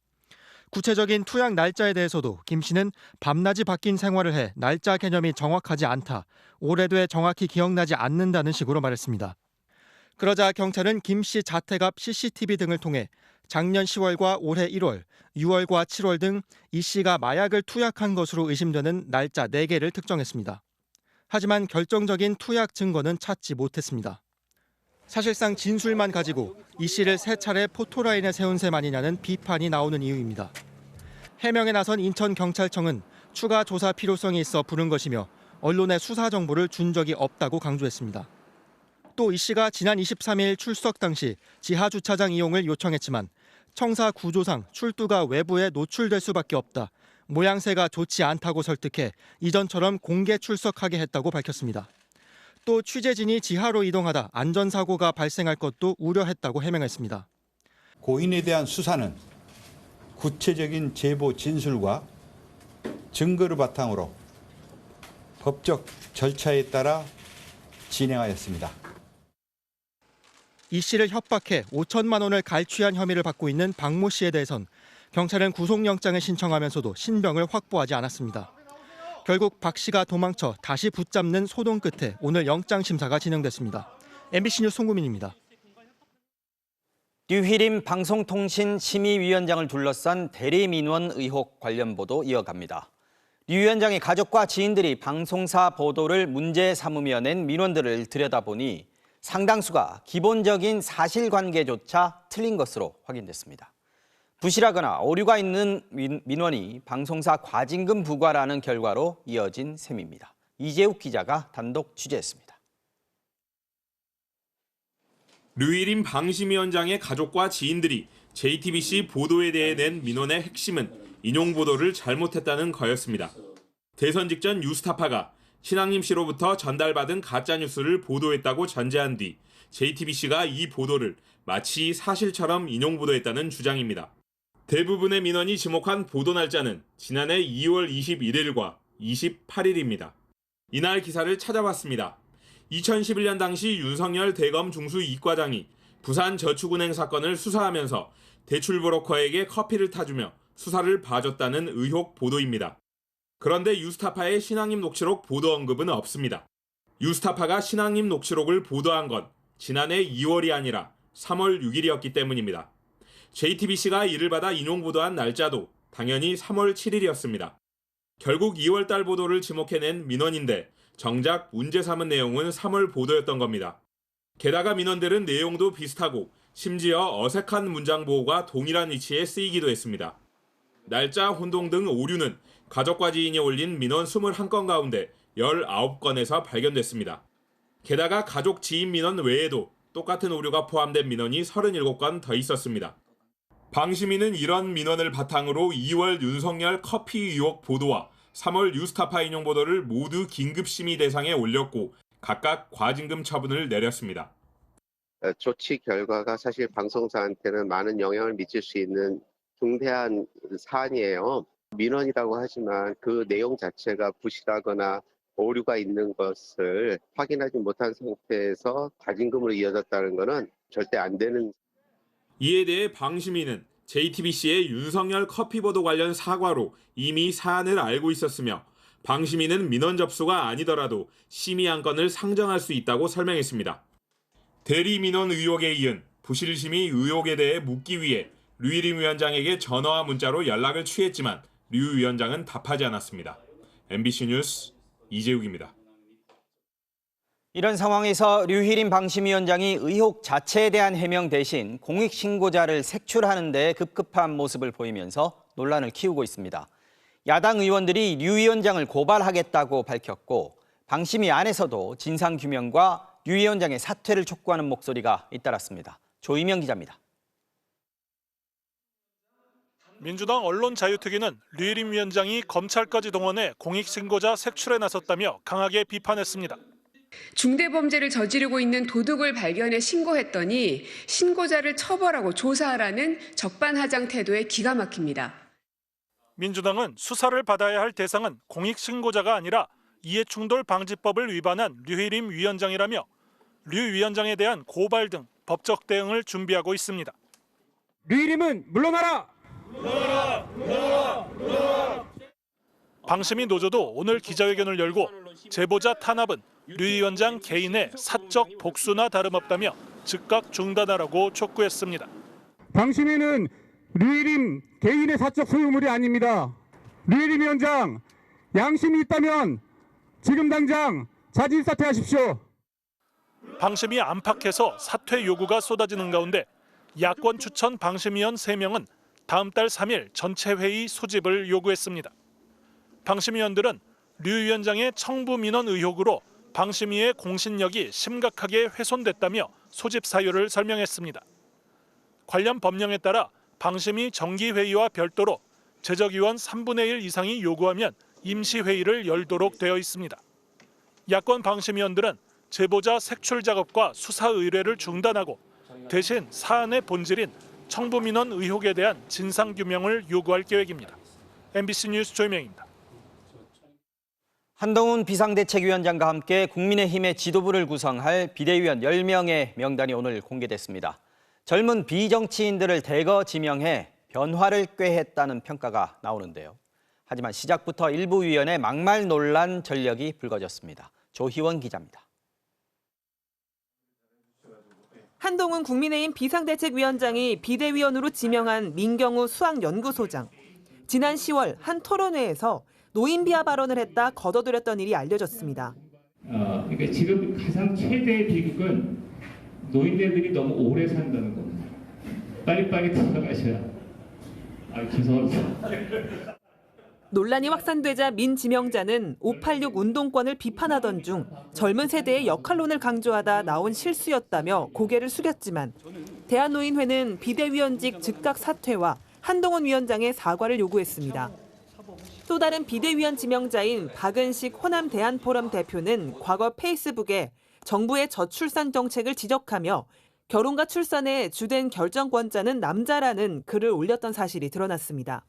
구체적인 투약 날짜에 대해서도 김 씨는 밤낮이 바뀐 생활을 해 날짜 개념이 정확하지 않다, 오래돼 정확히 기억나지 않는다는 식으로 말했습니다. 그러자 경찰은 김 씨 자택 앞 CCTV 등을 통해 작년 10월과 올해 1월, 6월과 7월 등 이 씨가 마약을 투약한 것으로 의심되는 날짜 4개를 특정했습니다. 하지만 결정적인 투약 증거는 찾지 못했습니다. 사실상 진술만 가지고 이 씨를 3차례 포토라인에 세운 셈 아니냐는 비판이 나오는 이유입니다. 해명에 나선 인천경찰청은 추가 조사 필요성이 있어 부른 것이며 언론에 수사 정보를 준 적이 없다고 강조했습니다. 또 이 씨가 지난 23일 출석 당시 지하 주차장 이용을 요청했지만 청사 구조상 출두가 외부에 노출될 수밖에 없다, 모양새가 좋지 않다고 설득해 이전처럼 공개 출석하게 했다고 밝혔습니다. 또 취재진이 지하로 이동하다 안전사고가 발생할 것도 우려했다고 해명했습니다. 고인에 대한 수사는 구체적인 제보 진술과 증거를 바탕으로 법적 절차에 따라 진행하였습니다. 이 씨를 협박해 5천만 원을 갈취한 혐의를 받고 있는 박모 씨에 대해선 경찰은 구속영장을 신청하면서도 신병을 확보하지 않았습니다. 결국 박 씨가 도망쳐 다시 붙잡는 소동 끝에 오늘 영장 심사가 진행됐습니다. MBC 뉴스 송구민입니다. 류희림 방송통신심의위원장을 둘러싼 대리민원 의혹 관련 보도 이어갑니다. 류 위원장의 가족과 지인들이 방송사 보도를 문제 삼으며 낸 민원들을 들여다보니 상당수가 기본적인 사실관계조차 틀린 것으로 확인됐습니다. 부실하거나 오류가 있는 민원이 방송사 과징금 부과라는 결과로 이어진 셈입니다. 이재욱 기자가 단독 취재했습니다. 류희림 방심위원장의 가족과 지인들이 JTBC 보도에 대해 낸 민원의 핵심은 인용 보도를 잘못했다는 거였습니다. 대선 직전 뉴스타파가 신앙림 씨로부터 전달받은 가짜뉴스를 보도했다고 전제한 뒤 JTBC가 이 보도를 마치 사실처럼 인용 보도했다는 주장입니다. 대부분의 민원이 지목한 보도 날짜는 지난해 2월 21일과 28일입니다. 이날 기사를 찾아봤습니다. 2011년 당시 윤석열 대검 중수 이과장이 부산저축은행 사건을 수사하면서 대출 브로커에게 커피를 타주며 수사를 봐줬다는 의혹 보도입니다. 그런데 유스타파의 신앙림 녹취록 보도 언급은 없습니다. 유스타파가 신앙림 녹취록을 보도한 건 지난해 2월이 아니라 3월 6일이었기 때문입니다. JTBC가 이를 받아 인용 보도한 날짜도 당연히 3월 7일이었습니다. 결국 2월 달 보도를 지목해낸 민원인데 정작 문제 삼은 내용은 3월 보도였던 겁니다. 게다가 민원들은 내용도 비슷하고 심지어 어색한 문장 보호가 동일한 위치에 쓰이기도 했습니다. 날짜 혼동 등 오류는 가족과 지인이 올린 민원 21건 가운데 19건에서 발견됐습니다. 게다가 가족 지인 민원 외에도 똑같은 오류가 포함된 민원이 37건 더 있었습니다. 방심위는 이런 민원을 바탕으로 2월 윤석열 커피 의혹 보도와 3월 뉴스타파 인용 보도를 모두 긴급심의 대상에 올렸고 각각 과징금 처분을 내렸습니다. 조치 결과가 사실 방송사한테는 많은 영향을 미칠 수 있는 중대한 사안이에요. 민원이라고 하지만 그 내용 자체가 부실하거나 오류가 있는 것을 확인하지 못한 상태에서 과징금으로 이어졌다는 것은 절대 안 되는. 이에 대해 방심위는 JTBC의 윤석열 커피 보도 관련 사과로 이미 사안을 알고 있었으며 방심위는 민원 접수가 아니더라도 심의 안건을 상정할 수 있다고 설명했습니다. 대리 민원 의혹에 이은 부실심의 의혹에 대해 묻기 위해 류희림 위원장에게 전화와 문자로 연락을 취했지만 류 위원장은 답하지 않았습니다. MBC 뉴스 이재욱입니다. 이런 상황에서 류희림 방심위원장이 의혹 자체에 대한 해명 대신 공익신고자를 색출하는 데 급급한 모습을 보이면서 논란을 키우고 있습니다. 야당 의원들이 류 위원장을 고발하겠다고 밝혔고 방심위 안에서도 진상규명과 류 위원장의 사퇴를 촉구하는 목소리가 잇따랐습니다. 조이명 기자입니다. 민주당 언론자유특위는 류희림 위원장이 검찰까지 동원해 공익신고자 색출에 나섰다며 강하게 비판했습니다. 중대범죄를 저지르고 있는 도둑을 발견해 신고했더니 신고자를 처벌하고 조사하라는 적반하장 태도에 기가 막힙니다. 민주당은 수사를 받아야 할 대상은 공익신고자가 아니라 이해충돌방지법을 위반한 류희림 위원장이라며 류 위원장에 대한 고발 등 법적 대응을 준비하고 있습니다. 류희림은 물러나라! 방심위 노조도 오늘 기자회견을 열고 제보자 탄압은 류 위원장 개인의 사적 복수나 다름없다며 즉각 중단하라고 촉구했습니다. 방심위는 류희림 개인의 사적 소유물이 아닙니다. 류희림 위원장, 양심이 있다면 지금 당장 자진 사퇴하십시오. 방심위 안팎에서 사퇴 요구가 쏟아지는 가운데 야권 추천 방심위원 3명은 다음 달 3일 전체 회의 소집을 요구했습니다. 방심위원들은 류 위원장의 청부 민원 의혹으로 방심위의 공신력이 심각하게 훼손됐다며 소집 사유를 설명했습니다. 관련 법령에 따라 방심위 정기회의와 별도로 제적위원 3분의 1 이상이 요구하면 임시회의를 열도록 되어 있습니다. 야권 방심위원들은 제보자 색출 작업과 수사 의뢰를 중단하고 대신 사안의 본질인 청부 민원 의혹에 대한 진상규명을 요구할 계획입니다. MBC 뉴스 조이명입니다. 한동훈 비상대책위원장과 함께 국민의힘의 지도부를 구성할 비대위원 10명의 명단이 오늘 공개됐습니다. 젊은 비정치인들을 대거 지명해 변화를 꾀했다는 평가가 나오는데요. 하지만 시작부터 일부 위원의 막말 논란 전력이 불거졌습니다. 조희원 기자입니다. 한동훈 국민의힘 비상대책위원장이 비대위원으로 지명한 민경우 수학연구소장. 지난 10월 한 토론회에서 노인 비하 발언을 했다 거둬들였던 일이 알려졌습니다. 그러니까 지금 가장 최대의 비극은 노인네들이 너무 오래 산다는 겁니다. 빨리빨리 돌아가셔야. 죄송합니다. 논란이 확산되자 민 지명자는 586 운동권을 비판하던 중 젊은 세대의 역할론을 강조하다 나온 실수였다며 고개를 숙였지만 대한노인회는 비대위원직 즉각 사퇴와 한동훈 위원장의 사과를 요구했습니다. 또 다른 비대위원 지명자인 박은식 호남 대한포럼 대표는 과거 페이스북에 정부의 저출산 정책을 지적하며 결혼과 출산의 주된 결정권자는 남자라는 글을 올렸던 사실이 드러났습니다.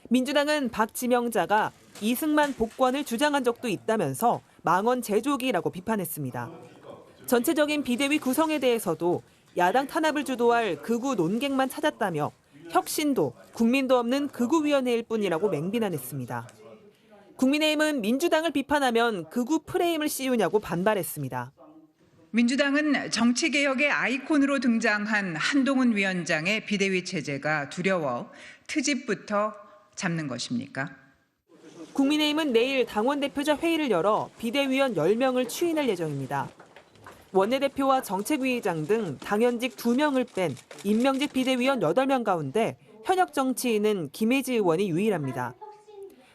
민주당은 박 지명자가 이승만 복권을 주장한 적도 있다면서 망언 제조기라고 비판했습니다. 전체적인 비대위 구성에 대해서도 야당 탄압을 주도할 극우 논객만 찾았다며 혁신도 국민도 없는 극우위원회일 뿐이라고 맹비난했습니다. 국민의힘은 민주당을 비판하면 극우 프레임을 씌우냐고 반발했습니다. 민주당은 정치개혁의 아이콘으로 등장한 한동훈 위원장의 비대위 체제가 두려워 트집부터 잡는 것입니까? 국민의힘은 내일 당원대표자 회의를 열어 비대위원 10명을 추인할 예정입니다. 원내대표와 정책위의장 등 당연직 2명을 뺀 임명직 비대위원 8명 가운데 현역 정치인은 김혜지 의원이 유일합니다.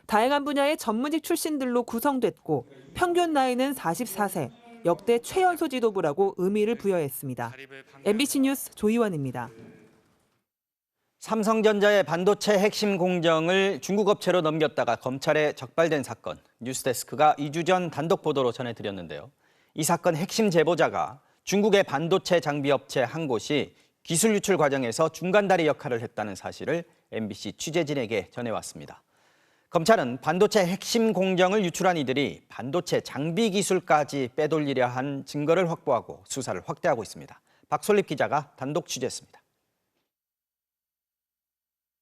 다양한 분야의 전문직 출신들로 구성됐고 평균 나이는 44세, 역대 최연소 지도부라고 의미를 부여했습니다. MBC 뉴스 조희원입니다. 삼성전자의 반도체 핵심 공정을 중국 업체로 넘겼다가 검찰에 적발된 사건, 뉴스데스크가 2주 전 단독 보도로 전해드렸는데요. 이 사건 핵심 제보자가 중국의 반도체 장비 업체 한 곳이 기술 유출 과정에서 중간다리 역할을 했다는 사실을 MBC 취재진에게 전해왔습니다. 검찰은 반도체 핵심 공정을 유출한 이들이 반도체 장비 기술까지 빼돌리려 한 증거를 확보하고 수사를 확대하고 있습니다. 박솔립 기자가 단독 취재했습니다.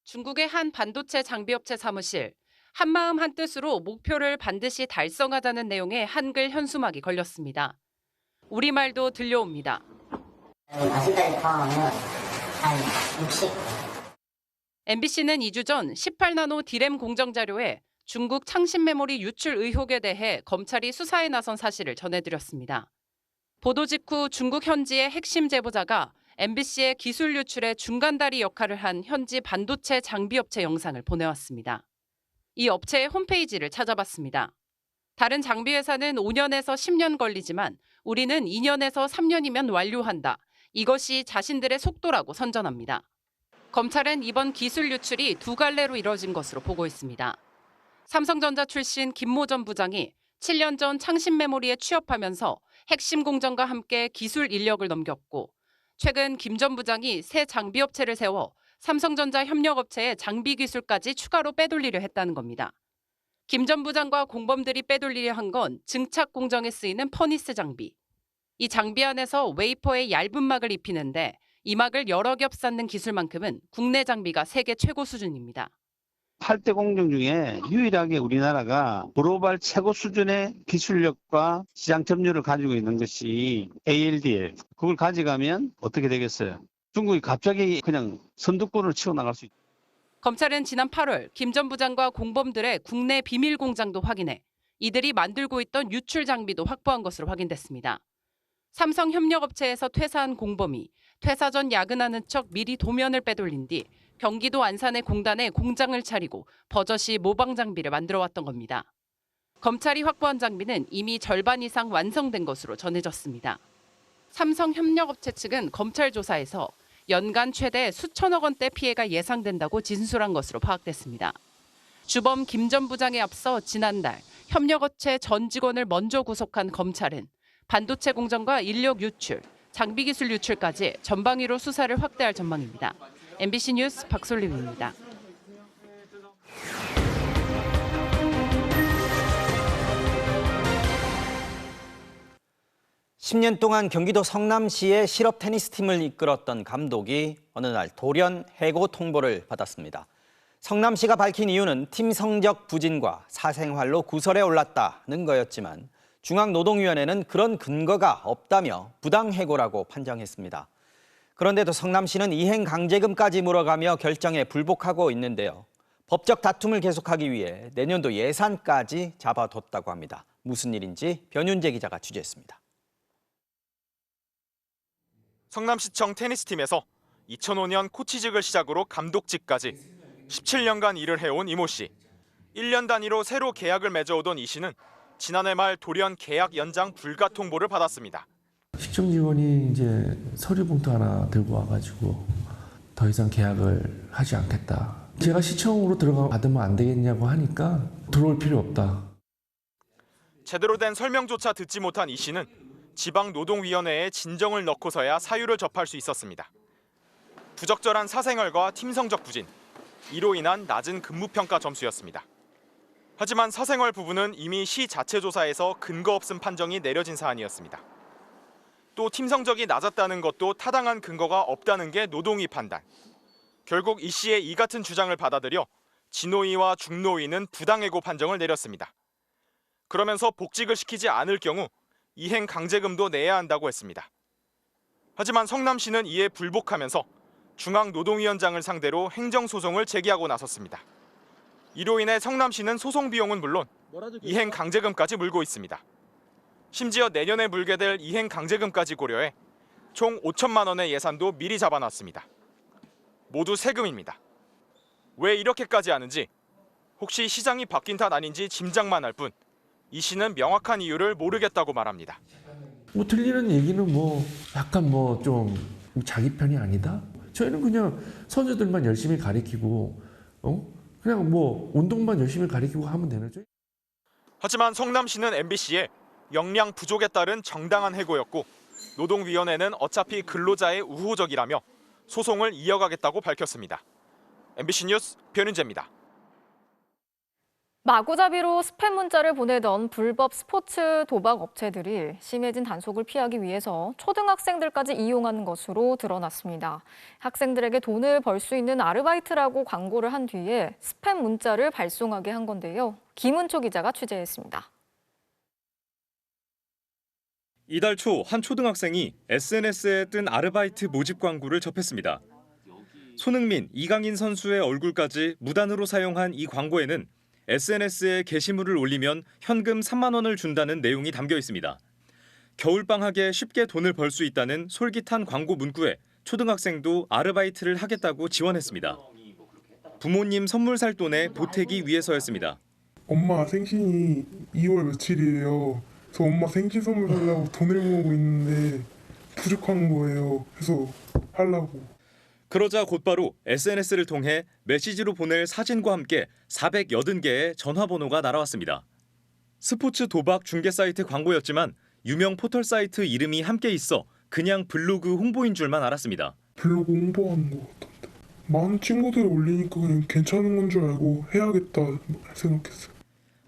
중국의 한 반도체 장비업체 사무실. 한마음 한뜻으로 목표를 반드시 달성하자는 내용의 한글 현수막이 걸렸습니다. 우리말도 들려옵니다. MBC는 2주 전 18나노 D램 공정 자료에 중국 창신 메모리 유출 의혹에 대해 검찰이 수사에 나선 사실을 전해드렸습니다. 보도 직후 중국 현지의 핵심 제보자가 MBC의 기술 유출의 중간다리 역할을 한 현지 반도체 장비업체 영상을 보내왔습니다. 이 업체의 홈페이지를 찾아봤습니다. 다른 장비 회사는 5년에서 10년 걸리지만 우리는 2년에서 3년이면 완료한다. 이것이 자신들의 속도라고 선전합니다. 검찰은 이번 기술 유출이 두 갈래로 이뤄진 것으로 보고 있습니다. 삼성전자 출신 김모 전 부장이 7년 전 창신 메모리에 취업하면서 핵심 공정과 함께 기술 인력을 넘겼고 최근 김 전 부장이 새 장비업체를 세워 삼성전자 협력업체의 장비 기술까지 추가로 빼돌리려 했다는 겁니다. 김 전 부장과 공범들이 빼돌리려 한 건 증착 공정에 쓰이는 퍼니스 장비. 이 장비 안에서 웨이퍼에 얇은 막을 입히는데 이 막을 여러 겹 쌓는 기술만큼은 국내 장비가 세계 최고 수준입니다. 8대 공정 중에 유일하게 우리나라가 글로벌 최고 수준의 기술력과 시장 점유율을 가지고 있는 것이 ALDL. 그걸 가져가면 어떻게 되겠어요? 중국이 갑자기 그냥 선두권을 치고 나갈 수 있다. 검찰은 지난 8월 김 전 부장과 공범들의 국내 비밀 공장도 확인해 이들이 만들고 있던 유출 장비도 확보한 것으로 확인됐습니다. 삼성 협력업체에서 퇴사한 공범이 퇴사 전 야근하는 척 미리 도면을 빼돌린 뒤 경기도 안산의 공단에 공장을 차리고 버젓이 모방 장비를 만들어 왔던 겁니다. 검찰이 확보한 장비는 이미 절반 이상 완성된 것으로 전해졌습니다. 삼성 협력업체 측은 검찰 조사에서 연간 최대 수천억 원대 피해가 예상된다고 진술한 것으로 파악됐습니다. 주범 김 전 부장에 앞서 지난달 협력업체 전 직원을 먼저 구속한 검찰은 반도체 공정과 인력 유출, 장비 기술 유출까지 전방위로 수사를 확대할 전망입니다. MBC 뉴스 박솔림입니다. 네, 10년 동안 경기도 성남시의 실업 테니스 팀을 이끌었던 감독이 어느 날 돌연 해고 통보를 받았습니다. 성남시가 밝힌 이유는 팀 성적 부진과 사생활로 구설에 올랐다는 거였지만 중앙노동위원회는 그런 근거가 없다며 부당 해고라고 판정했습니다. 그런데도 성남시는 이행 강제금까지 물어가며 결정에 불복하고 있는데요. 법적 다툼을 계속하기 위해 내년도 예산까지 잡아뒀다고 합니다. 무슨 일인지 변윤재 기자가 취재했습니다. 성남시청 테니스팀에서 2005년 코치직을 시작으로 감독직까지 17년간 일을 해온 이모 씨. 1년 단위로 새로 계약을 맺어오던 이 씨는 지난해 말 돌연 계약 연장 불가 통보를 받았습니다. 시청 직원이 이제 서류 봉투 하나 들고 와가지고 더 이상 계약을 하지 않겠다. 제가 시청으로 들어가 받으면 안 되겠냐고 하니까 들어올 필요 없다. 제대로 된 설명조차 듣지 못한 이 씨는 지방노동위원회에 진정을 넣고서야 사유를 접할 수 있었습니다. 부적절한 사생활과 팀 성적 부진, 이로 인한 낮은 근무평가 점수였습니다. 하지만 사생활 부분은 이미 시 자체 조사에서 근거 없음 판정이 내려진 사안이었습니다. 또 팀 성적이 낮았다는 것도 타당한 근거가 없다는 게 노동위 판단. 결국 이 씨의 이 같은 주장을 받아들여 진노위와 중노위는 부당해고 판정을 내렸습니다. 그러면서 복직을 시키지 않을 경우 이행 강제금도 내야 한다고 했습니다. 하지만 성남시는 이에 불복하면서 중앙노동위원장을 상대로 행정소송을 제기하고 나섰습니다. 이로 인해 성남시는 소송 비용은 물론 이행 강제금까지 물고 있습니다. 심지어 내년에 물게 될 이행 강제금까지 고려해 총 5천만 원의 예산도 미리 잡아놨습니다. 모두 세금입니다. 왜 이렇게까지 하는지, 혹시 시장이 바뀐 탓 아닌지 짐작만 할 뿐 이 씨는 명확한 이유를 모르겠다고 말합니다. 뭐 들리는 얘기는 약간 좀 자기 편이 아니다. 저희는 그냥 선수들만 열심히 가리키고 그냥 운동만 열심히 가리키고 하면 되는 거죠. 하지만 성남시는 MBC에 역량 부족에 따른 정당한 해고였고 노동위원회는 어차피 근로자의 우호적이라며 소송을 이어가겠다고 밝혔습니다. MBC 뉴스 변윤재입니다. 마구잡이로 스팸 문자를 보내던 불법 스포츠 도박 업체들이 심해진 단속을 피하기 위해서 초등학생들까지 이용하는 것으로 드러났습니다. 학생들에게 돈을 벌 수 있는 아르바이트라고 광고를 한 뒤에 스팸 문자를 발송하게 한 건데요. 김은초 기자가 취재했습니다. 이달 초 한 초등학생이 SNS에 뜬 아르바이트 모집 광고를 접했습니다. 손흥민, 이강인 선수의 얼굴까지 무단으로 사용한 이 광고에는 SNS에 게시물을 올리면 현금 3만 원을 준다는 내용이 담겨 있습니다. 겨울방학에 쉽게 돈을 벌 수 있다는 솔깃한 광고 문구에 초등학생도 아르바이트를 하겠다고 지원했습니다. 부모님 선물 살 돈에 보태기 위해서였습니다. 엄마 생신이 2월 며칠이에요. 그래서 엄마 생신 선물 사려고 돈을 모으고 있는데 부족한 거예요. 그래서 하려고. 그러자 곧바로 SNS를 통해 메시지로 보낼 사진과 함께 480개의 전화번호가 날아왔습니다. 스포츠 도박 중개 사이트 광고였지만 유명 포털 사이트 이름이 함께 있어 그냥 블로그 홍보인 줄만 알았습니다. 블로그 홍보하는 것 같던데. 많은 친구들이 올리니까 그냥 괜찮은 건 줄 알고 해야겠다 생각했어요.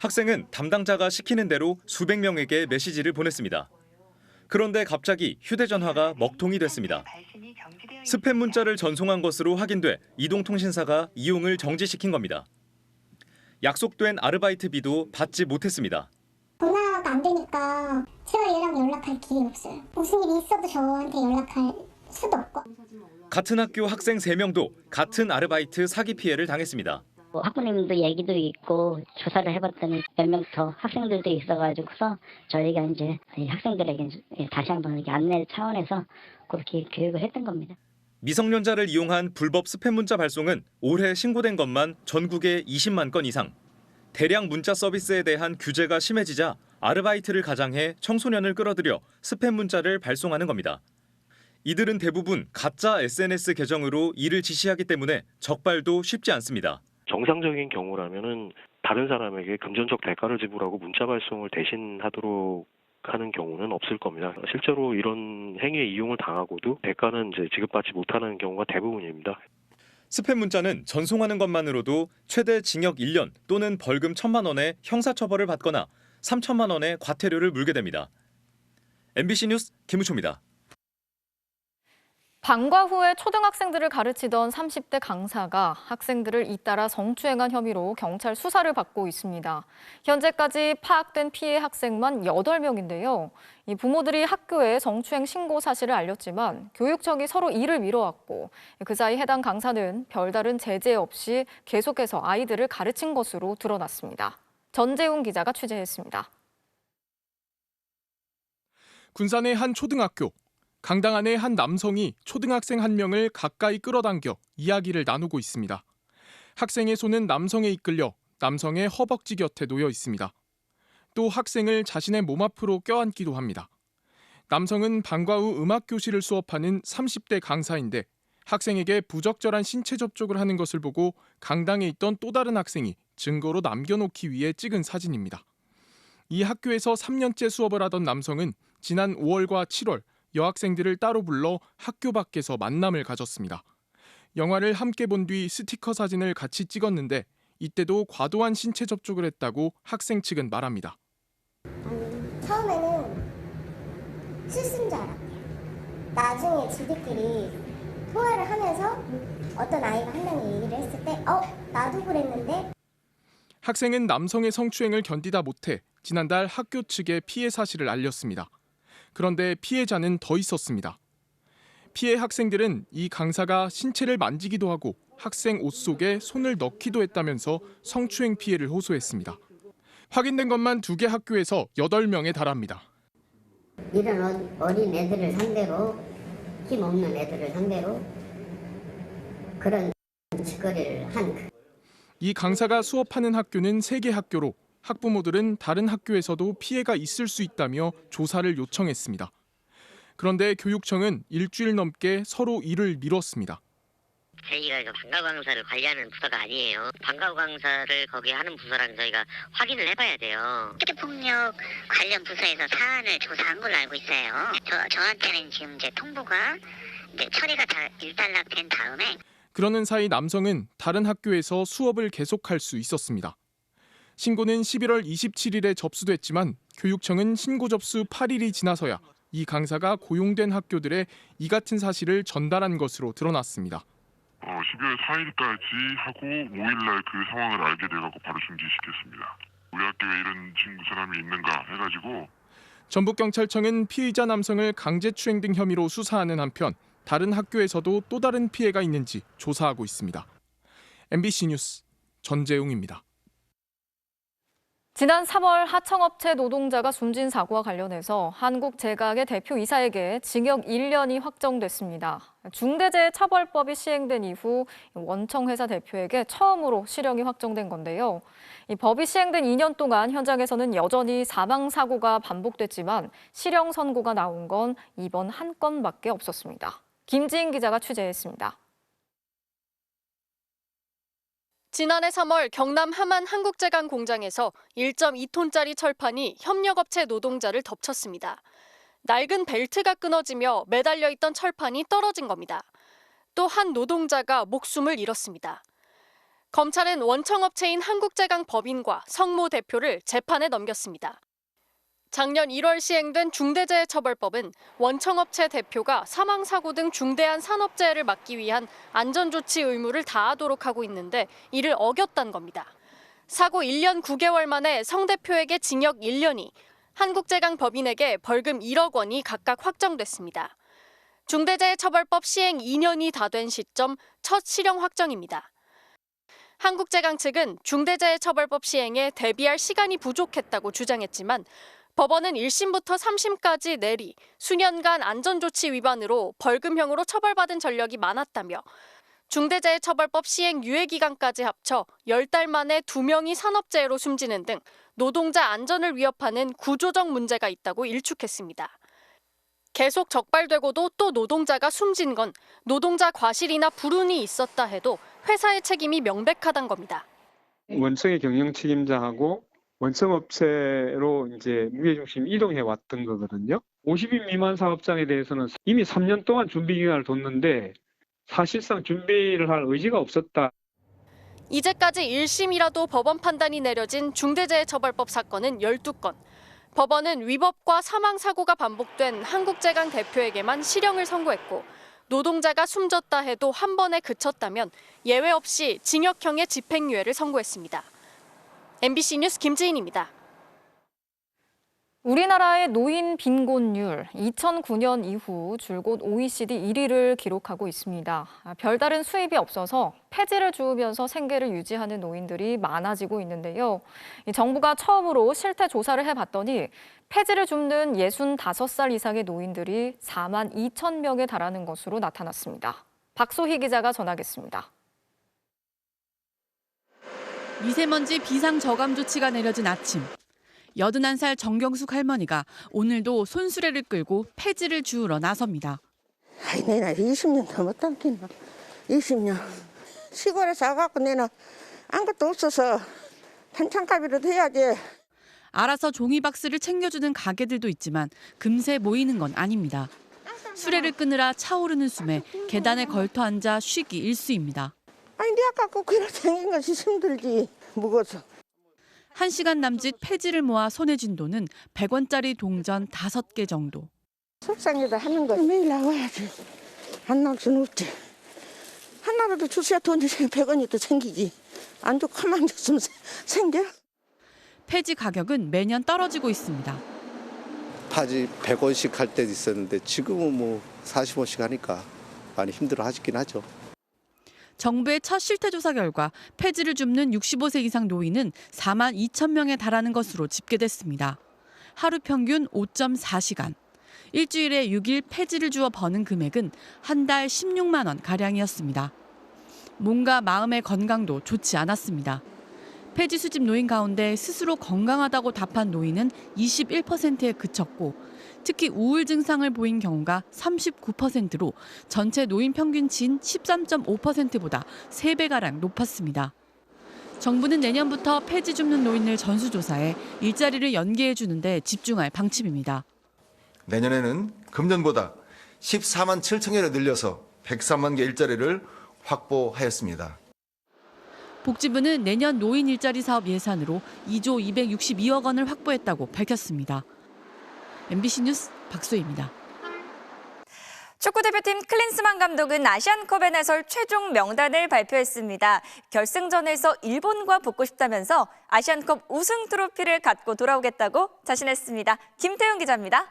학생은 담당자가 시키는 대로 수백 명에게 메시지를 보냈습니다. 그런데 갑자기 휴대전화가 먹통이 됐습니다. 스팸 문자를 전송한 것으로 확인돼 이동통신사가 이용을 정지시킨 겁니다. 약속된 아르바이트비도 받지 못했습니다. 전화가 안 되니까 제가 얘랑 연락할 길이 없어요. 무슨 일이 있어도 저한테 연락할 수도 없고. 같은 학교 학생 3명도 같은 아르바이트 사기 피해를 당했습니다. 학부모님도 얘기도 있고 조사를 해봤더니 몇 명 더 학생들도 있어가지고서 저희가 이제 학생들에게 다시 한번 이렇게 안내 차원에서 그렇게 교육을 했던 겁니다. 미성년자를 이용한 불법 스팸 문자 발송은 올해 신고된 것만 전국에 20만 건 이상. 대량 문자 서비스에 대한 규제가 심해지자 아르바이트를 가장해 청소년을 끌어들여 스팸 문자를 발송하는 겁니다. 이들은 대부분 가짜 SNS 계정으로 일을 지시하기 때문에 적발도 쉽지 않습니다. 정상적인 경우라면은 다른 사람에게 금전적 대가를 지불하고 문자 발송을 대신하도록 하는 경우는 없을 겁니다. 실제로 이런 행위에 이용을 당하고도 대가는 이제 지급받지 못하는 경우가 대부분입니다. 스팸 문자는 전송하는 것만으로도 최대 징역 1년 또는 벌금 1,000만 원의 형사처벌을 받거나 3천만 원의 과태료를 물게 됩니다. MBC 뉴스 김우초입니다. 방과 후에 초등학생들을 가르치던 30대 강사가 학생들을 잇따라 성추행한 혐의로 경찰 수사를 받고 있습니다. 현재까지 파악된 피해 학생만 8명인데요. 이 부모들이 학교에 성추행 신고 사실을 알렸지만 교육청이 서로 이를 미뤄왔고 그 사이 해당 강사는 별다른 제재 없이 계속해서 아이들을 가르친 것으로 드러났습니다. 전재훈 기자가 취재했습니다. 군산의 한 초등학교. 강당 안에 한 남성이 초등학생 한 명을 가까이 끌어당겨 이야기를 나누고 있습니다. 학생의 손은 남성에 이끌려 남성의 허벅지 곁에 놓여 있습니다. 또 학생을 자신의 몸 앞으로 껴안기도 합니다. 남성은 방과 후 음악 교실을 수업하는 30대 강사인데 학생에게 부적절한 신체 접촉을 하는 것을 보고 강당에 있던 또 다른 학생이 증거로 남겨놓기 위해 찍은 사진입니다. 이 학교에서 3년째 수업을 하던 남성은 지난 5월과 7월 여학생들을 따로 불러 학교 밖에서 만남을 가졌습니다. 영화를 함께 본 뒤 스티커 사진을 같이 찍었는데 이때도 과도한 신체 접촉을 했다고 학생 측은 말합니다. 처음에는 실수인 줄 알았대요. 나중에 지들끼리 통화를 하면서 어떤 아이가 한 명이 얘기를 했을 때 나도 그랬는데. 학생은 남성의 성추행을 견디다 못해 지난달 학교 측에 피해 사실을 알렸습니다. 그런데 피해자는 더 있었습니다. 피해 학생들은 이 강사가 신체를 만지기도 하고 학생 옷 속에 손을 넣기도 했다면서 성추행 피해를 호소했습니다. 확인된 것만 2개 학교에서 8명에 달합니다. 이런 어린 애들을 상대로, 힘없는 애들을 상대로 그런 짓거리를 한. 이 강사가 수업하는 학교는 3개 학교로 학부모들은 다른 학교에서도 피해가 있을 수 있다며 조사를 요청했습니다. 그런데 교육청은 일주일 넘게 서로 이를 미뤘습니다. 저희가 방과후 강사를 관리하는 부서가 아니에요. 방과후 강사를 거기 하는 부서라면 저희가 확인을 해봐야 돼요. 학교폭력 관련 부서에서 사안을 조사한 걸로 알고 있어요. 저한테는 지금 이제 통보가 처리가 다 일단락된 다음에. 그러는 사이 남성은 다른 학교에서 수업을 계속할 수 있었습니다. 신고는 11월 27일에 접수됐지만 교육청은 신고 접수 8일이 지나서야 이 강사가 고용된 학교들에 이 같은 사실을 전달한 것으로 드러났습니다. 12월 4일까지 하고 5일날 그 상황을 알게 돼갖고 바로 중지시켰습니다. 우리 학교에 이런 사람이 있는가 해가지고. 전북경찰청은 피의자 남성을 강제추행 등 혐의로 수사하는 한편 다른 학교에서도 또 다른 피해가 있는지 조사하고 있습니다. MBC 뉴스 전재웅입니다. 지난 3월 하청업체 노동자가 숨진 사고와 관련해서 한국제각의 대표이사에게 징역 1년이 확정됐습니다. 중대재해처벌법이 시행된 이후 원청회사 대표에게 처음으로 실형이 확정된 건데요. 이 법이 시행된 2년 동안 현장에서는 여전히 사망사고가 반복됐지만 실형 선고가 나온 건 이번 한 건밖에 없었습니다. 김지인 기자가 취재했습니다. 지난해 3월 경남 함안 한국제강 공장에서 1.2톤짜리 철판이 협력업체 노동자를 덮쳤습니다. 낡은 벨트가 끊어지며 매달려 있던 철판이 떨어진 겁니다. 또 한 노동자가 목숨을 잃었습니다. 검찰은 원청업체인 한국제강 법인과 성모 대표를 재판에 넘겼습니다. 작년 1월 시행된 중대재해처벌법은 원청업체 대표가 사망사고 등 중대한 산업재해를 막기 위한 안전조치 의무를 다하도록 하고 있는데 이를 어겼다는 겁니다. 사고 1년 9개월 만에 성 대표에게 징역 1년이, 한국제강 법인에게 벌금 1억 원이 각각 확정됐습니다. 중대재해처벌법 시행 2년이 다 된 시점 첫 실형 확정입니다. 한국제강 측은 중대재해처벌법 시행에 대비할 시간이 부족했다고 주장했지만 법원은 1심부터 3심까지 내리 수년간 안전조치 위반으로 벌금형으로 처벌받은 전력이 많았다며 중대재해처벌법 시행 유예기간까지 합쳐 10달 만에 2명이 산업재해로 숨지는 등 노동자 안전을 위협하는 구조적 문제가 있다고 일축했습니다. 계속 적발되고도 또 노동자가 숨진 건 노동자 과실이나 불운이 있었다 해도 회사의 책임이 명백하단 겁니다. 원청의 경영 책임자하고 원청업체로 이제 무게중심 이동해 왔던 거거든요. 50인 미만 사업장에 대해서는 이미 3년 동안 준비 기간을 뒀는데 사실상 준비를 할 의지가 없었다. 이제까지 1심이라도 법원 판단이 내려진 중대재해처벌법 사건은 12건. 법원은 위법과 사망 사고가 반복된 한국제강 대표에게만 실형을 선고했고 노동자가 숨졌다 해도 한 번에 그쳤다면 예외 없이 징역형의 집행유예를 선고했습니다. MBC 뉴스 김지인입니다. 우리나라의 노인 빈곤율 2009년 이후 줄곧 OECD 1위를 기록하고 있습니다. 별다른 수입이 없어서 폐지를 주우면서 생계를 유지하는 노인들이 많아지고 있는데요. 정부가 처음으로 실태 조사를 해봤더니 폐지를 줍는 65살 이상의 노인들이 4만 2천 명에 달하는 것으로 나타났습니다. 박소희 기자가 전하겠습니다. 미세먼지 비상 저감 조치가 내려진 아침. 81살 정경숙 할머니가 오늘도 손수레를 끌고 폐지를 주우러 나섭니다. 아이, 내나 20년 넘었단겠나. 20년. 시골에 사갖고 내나 아무것도 없어서 반찬값이라도 해야지. 알아서 종이박스를 챙겨주는 가게들도 있지만 금세 모이는 건 아닙니다. 수레를 끄느라 차오르는 숨에 계단에 걸터 앉아 쉬기 일쑤입니다. 아니, 내 아까 그 귀로 생긴 것이 힘들지. 무거워서. 1시간 남짓 폐지를 모아 손에 쥔 돈은 100원짜리 동전 5개 정도. 속상해도 하는 거 매일 나와야지. 안 나올 수는 없지. 하나라도 주셔야 돈이 100원이 더 생기지. 안 좋고 가만히 있으면 생겨. 폐지 가격은 매년 떨어지고 있습니다. 타지 100원씩 할 때도 있었는데 지금은 뭐 40원씩 하니까 많이 힘들어 하시긴 하죠. 정부의 첫 실태조사 결과 폐지를 줍는 65세 이상 노인은 4만 2천 명에 달하는 것으로 집계됐습니다. 하루 평균 5.4시간. 일주일에 6일 폐지를 주어 버는 금액은 한 달 16만 원 가량이었습니다. 몸과 마음의 건강도 좋지 않았습니다. 폐지 수집 노인 가운데 스스로 건강하다고 답한 노인은 21%에 그쳤고 특히 우울 증상을 보인 경우가 39%로 전체 노인 평균치인 13.5%보다 3배가량 높았습니다. 정부는 내년부터 폐지 줍는 노인을 전수조사해 일자리를 연계해 주는 데 집중할 방침입니다. 내년에는 금년보다 14만 7천여를 늘려서 103만 개 일자리를 확보하였습니다. 복지부는 내년 노인 일자리 사업 예산으로 2조 262억 원을 확보했다고 밝혔습니다. MBC 뉴스 박소희입니다. 축구대표팀 클린스만 감독은 아시안컵에 나설 최종 명단을 발표했습니다. 결승전에서 일본과 붙고 싶다면서 아시안컵 우승 트로피를 갖고 돌아오겠다고 자신했습니다. 김태훈 기자입니다.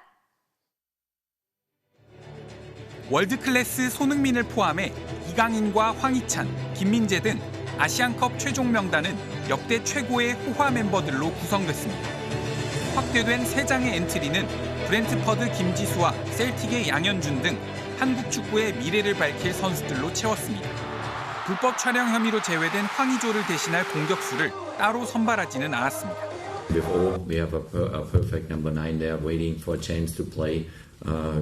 월드클래스 손흥민을 포함해 이강인과 황희찬, 김민재 등 아시안컵 최종 명단은 역대 최고의 호화 멤버들로 구성됐습니다. 확대된 3장의 엔트리는 브렌트퍼드 김지수와 셀틱의 양현준 등 한국 축구의 미래를 밝힐 선수들로 채웠습니다. 불법 촬영 혐의로 제외된 황의조를 대신할 공격수를 따로 선발하지는 않았습니다. We have a perfect number 9 there waiting for a chance to play.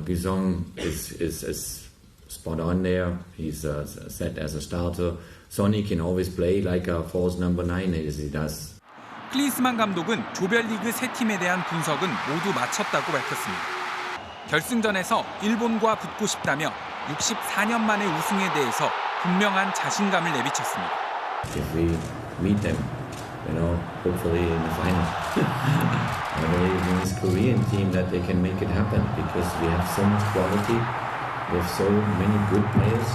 Guzong is spot on there. He's set as a starter. Sonny can always play like a false number 9 as he does. 클린스만 감독은 조별리그 3팀에 대한 분석은 모두 마쳤다고 밝혔습니다. 결승전에서 일본과 붙고 싶다며 64년 만의 우승에 대해서 분명한 자신감을 내비쳤습니다. If we meet them, hopefully in the final. I believe in this Korean team that they can make it happen because we have so much quality. We have so many good players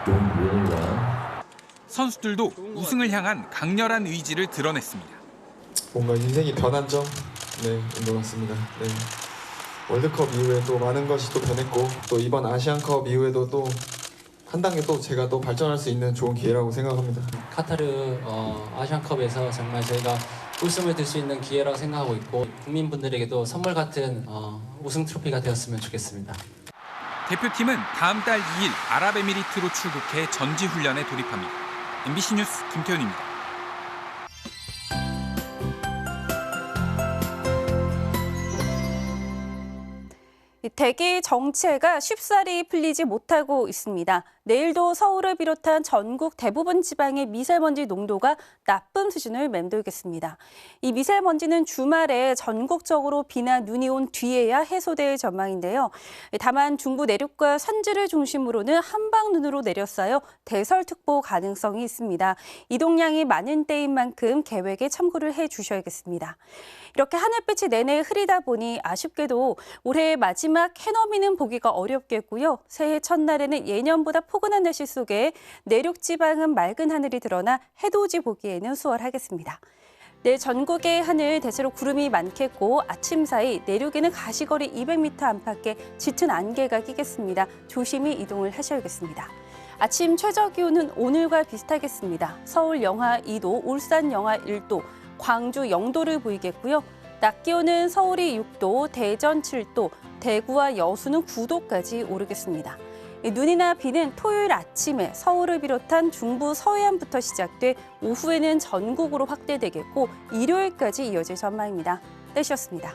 doing really well. 선수들도 우승을 향한 강렬한 의지를 드러냈습니다. 뭔가 인생이 변한 점인 것 같습니다. 네. 월드컵 이후에 또 많은 것이 또 변했고 또 이번 아시안컵 이후에도 또 한 단계 또 제가 또 발전할 수 있는 좋은 기회라고 생각합니다. 카타르 아시안컵에서 정말 저희가 우승을 들 수 있는 기회라고 생각하고 있고 국민분들에게도 선물 같은 우승 트로피가 되었으면 좋겠습니다. 대표팀은 다음 달 2일 아랍에미리트로 출국해 전지훈련에 돌입합니다. MBC 뉴스 김태훈입니다. 대기 정체가 쉽사리 풀리지 못하고 있습니다. 내일도 서울을 비롯한 전국 대부분 지방의 미세먼지 농도가 나쁨 수준을 맴돌겠습니다. 이 미세먼지는 주말에 전국적으로 비나 눈이 온 뒤에야 해소될 전망인데요. 다만 중부 내륙과 산지를 중심으로는 한방눈으로 내려쌓여 대설특보 가능성이 있습니다. 이동량이 많은 때인 만큼 계획에 참고를 해주셔야겠습니다. 이렇게 하늘빛이 내내 흐리다 보니 아쉽게도 올해의 마지막 해넘이는 보기가 어렵겠고요. 새해 첫날에는 예년보다 포근한 날씨 속에 내륙 지방은 맑은 하늘이 드러나 해돋이 보기에는 수월하겠습니다. 내일 전국의 하늘 대체로 구름이 많겠고 아침 사이 내륙에는 가시거리 200m 안팎의 짙은 안개가 끼겠습니다. 조심히 이동을 하셔야겠습니다. 아침 최저 기온은 오늘과 비슷하겠습니다. 서울 영하 2도, 울산 영하 1도, 광주 0도를 보이겠고요. 낮 기온은 서울이 6도, 대전 7도, 대구와 여수는 9도까지 오르겠습니다. 눈이나 비는 토요일 아침에 서울을 비롯한 중부 서해안부터 시작돼 오후에는 전국으로 확대되겠고 일요일까지 이어질 전망입니다. 날씨였습니다.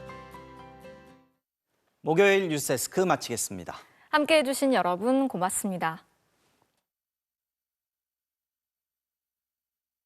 목요일 뉴스데스크 마치겠습니다. 함께해 주신 여러분 고맙습니다.